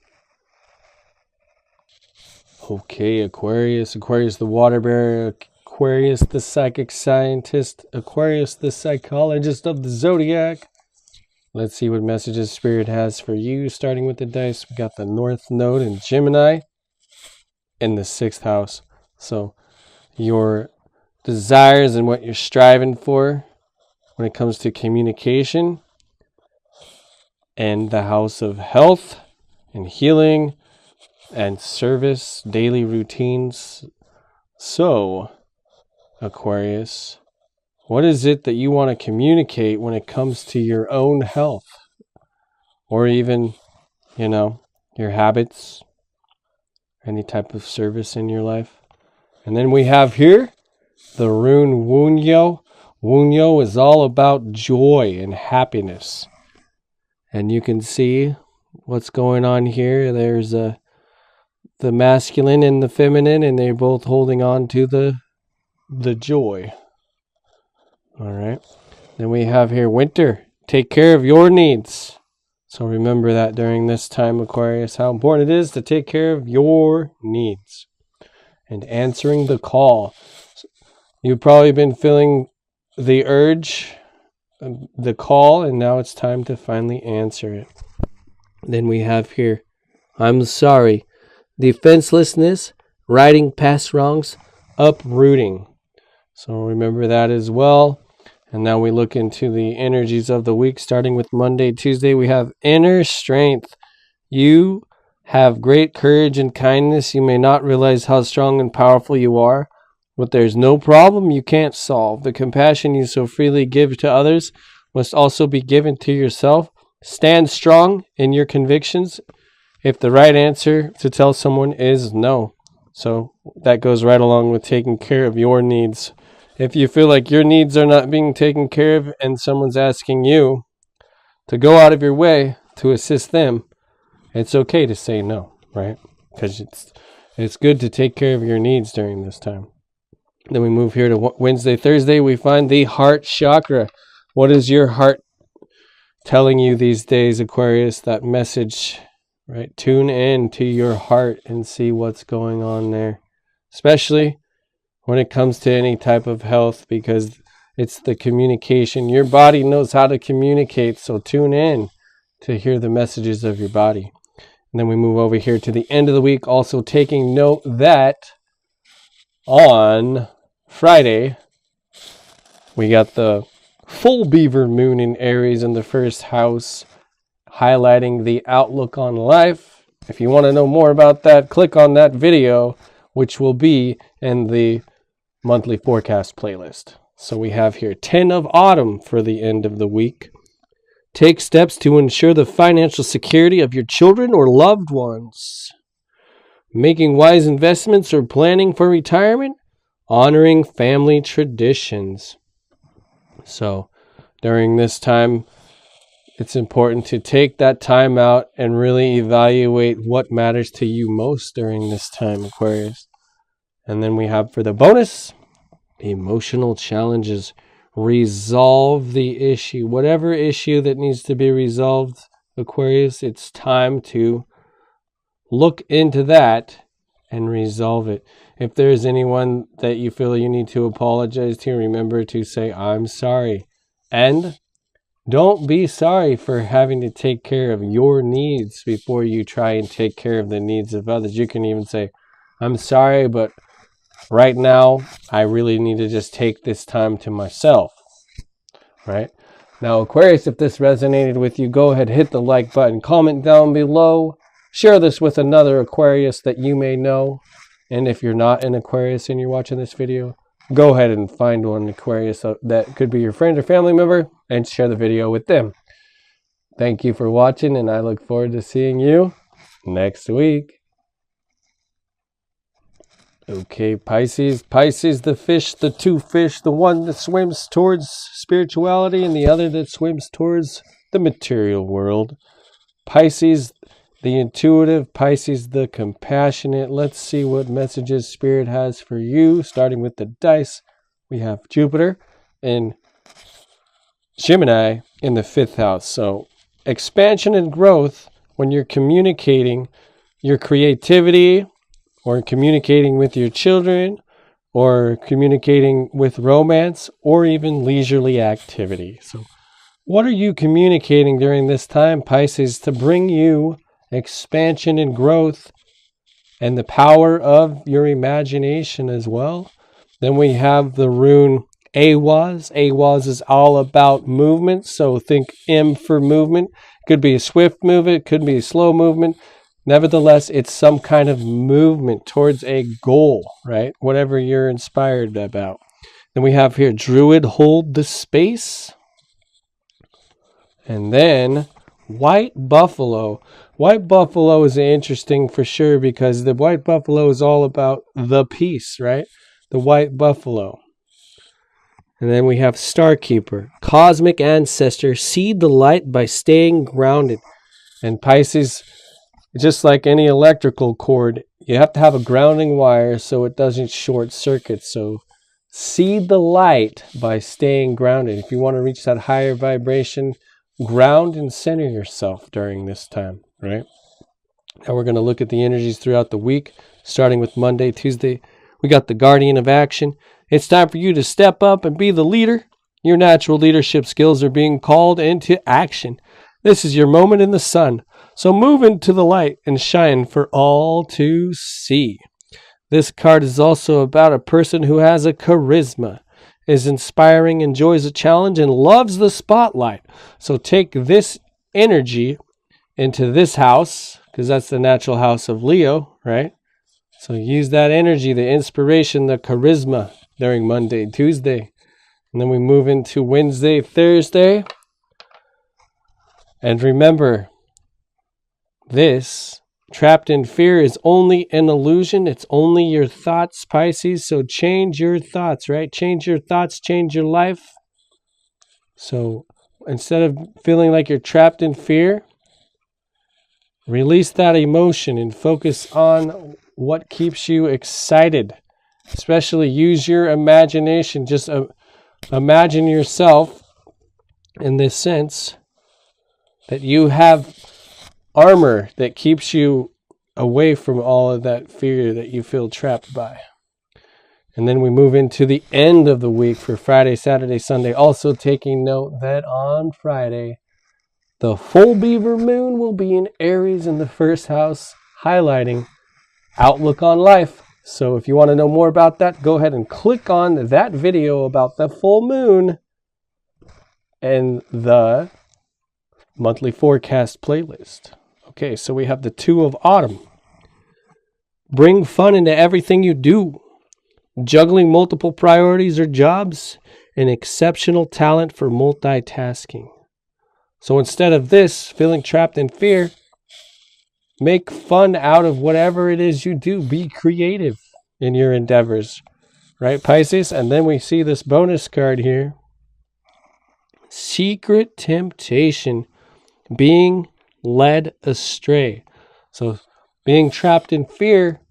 Okay, Aquarius. Aquarius the water bearer. Aquarius the psychic scientist. Aquarius the psychologist of the Zodiac. Let's see what messages Spirit has for you. Starting with the dice, we got the North Node in Gemini in the 6th house. So your desires and what you're striving for when it comes to communication, and the house of health and healing and service, daily routines. So, Aquarius, what is it that you want to communicate when it comes to your own health? Or even, your habits, any type of service in your life? And then we have here the rune Wunyo. Wunyo is all about joy and happiness. And you can see what's going on here. There's the masculine and the feminine, and they're both holding on to the joy. All right. Then we have here winter. Take care of your needs. So remember that during this time, Aquarius, how important it is to take care of your needs. And answering the call. You've probably been feeling the urge, the call, and now it's time to finally answer it. Then we have here, I'm sorry, defenselessness, righting past wrongs, uprooting. So remember that as well. And now we look into the energies of the week, starting with Monday, Tuesday. We have inner strength. You have great courage and kindness. You may not realize how strong and powerful you are, but there's no problem you can't solve. The compassion you so freely give to others must also be given to yourself. Stand strong in your convictions if the right answer to tell someone is no. So that goes right along with taking care of your needs. If you feel like your needs are not being taken care of and someone's asking you to go out of your way to assist them, it's okay to say no, right? Because it's good to take care of your needs during this time. Then we move here to Wednesday, Thursday. We find the heart chakra. What is your heart telling you these days, Aquarius? That message, right? Tune in to your heart and see what's going on there. Especially when it comes to any type of health, because it's the communication. Your body knows how to communicate, so tune in to hear the messages of your body. And then we move over here to the end of the week, also taking note that on Friday, we got the full beaver moon in Aries in the 1st house, highlighting the outlook on life. If you want to know more about that, click on that video, which will be in the monthly forecast playlist. So we have here 10 of autumn for the end of the week. Take steps to ensure the financial security of your children or loved ones. Making wise investments or planning for retirement. Honoring family traditions. So during this time, it's important to take that time out and really evaluate what matters to you most during this time, Aquarius. And then we have for the bonus, emotional challenges. Resolve the issue. Whatever issue that needs to be resolved, Aquarius, it's time to look into that and resolve it. If there's anyone that you feel you need to apologize to, remember to say, I'm sorry. And don't be sorry for having to take care of your needs before you try and take care of the needs of others. You can even say, I'm sorry, but right now, I really need to just take this time to myself, right? Now, Aquarius, if this resonated with you, go ahead, hit the like button, comment down below, share this with another Aquarius that you may know. And if you're not an Aquarius and you're watching this video, go ahead and find one Aquarius that could be your friend or family member and share the video with them. Thank you for watching, and I look forward to seeing you next week. Okay, Pisces. Pisces, the fish, the two fish, the one that swims towards spirituality and the other that swims towards the material world. Pisces, the intuitive. Pisces, the compassionate. Let's see what messages Spirit has for you. Starting with the dice, we have Jupiter and Gemini in the 5th house. So expansion and growth when you're communicating your creativity, or communicating with your children, or communicating with romance, or even leisurely activity. So what are you communicating during this time, Pisces, to bring you expansion and growth and the power of your imagination as well? Then we have the rune Awaz. Awaz is all about movement, so think M for movement. Could be a swift movement, could be a slow movement. Nevertheless, it's some kind of movement towards a goal, right? Whatever you're inspired about. Then we have here Druid, hold the space. And then White Buffalo. White Buffalo is interesting for sure, because the White Buffalo is all about the peace, right? The White Buffalo. And then we have Starkeeper, cosmic ancestor, see the light by staying grounded. And Pisces, just like any electrical cord, you have to have a grounding wire so it doesn't short circuit. So see the light by staying grounded. If you want to reach that higher vibration, ground and center yourself during this time, right? Now we're going to look at the energies throughout the week, starting with Monday, Tuesday. We got the Guardian of Action. It's time for you to step up and be the leader. Your natural leadership skills are being called into action. This is your moment in the sun. So move into the light and shine for all to see. This card is also about a person who has a charisma, is inspiring, enjoys a challenge, and loves the spotlight. So take this energy into this house, because that's the natural house of Leo, right? So use that energy, the inspiration, the charisma during Monday, Tuesday. And then we move into Wednesday, Thursday. And remember, this trapped in fear is only an illusion. It's only your thoughts, Pisces. So change your thoughts, right? Change your thoughts, change your life. So instead of feeling like you're trapped in fear, release that emotion and focus on what keeps you excited. Especially use your imagination. Just imagine yourself in this sense that you have armor that keeps you away from all of that fear that you feel trapped by. And then we move into the end of the week for Friday, Saturday, Sunday. Also taking note that on Friday, the full beaver moon will be in Aries in the 1st house, highlighting outlook on life. So if you want to know more about that, go ahead and click on that video about the full moon and the monthly forecast playlist. Okay, so we have the 2 of Autumn. Bring fun into everything you do. Juggling multiple priorities or jobs, an exceptional talent for multitasking. So instead of this, feeling trapped in fear, make fun out of whatever it is you do. Be creative in your endeavors. Right, Pisces? And then we see this bonus card here. Secret temptation. Being led astray. So being trapped in fear,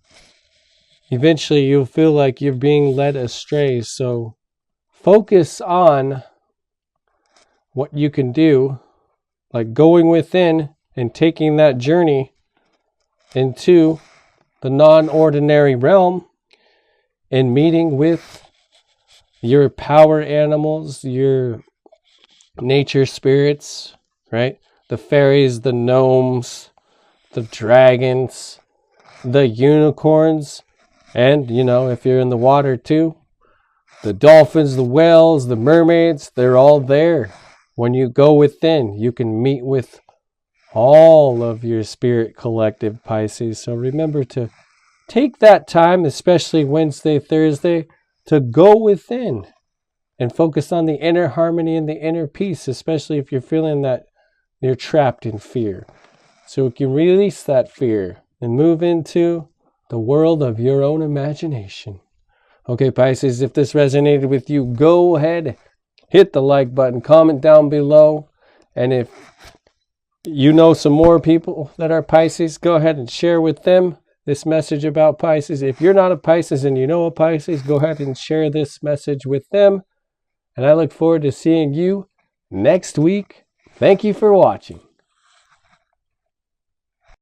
eventually you'll feel like you're being led astray. So focus on what you can do, like going within and taking that journey into the non-ordinary realm and meeting with your power animals, your nature spirits, right? The fairies, the gnomes, the dragons, the unicorns, and, you know, if you're in the water too, the dolphins, the whales, the mermaids, they're all there. When you go within, you can meet with all of your spirit collective, Pisces. So remember to take that time, especially Wednesday, Thursday, to go within and focus on the inner harmony and the inner peace, especially if you're feeling that you're trapped in fear. So you can release that fear and move into the world of your own imagination. Okay, Pisces, if this resonated with you, go ahead, hit the like button, comment down below. And if you know some more people that are Pisces, go ahead and share with them this message about Pisces. If you're not a Pisces and you know a Pisces, go ahead and share this message with them. And I look forward to seeing you next week. Thank you for watching.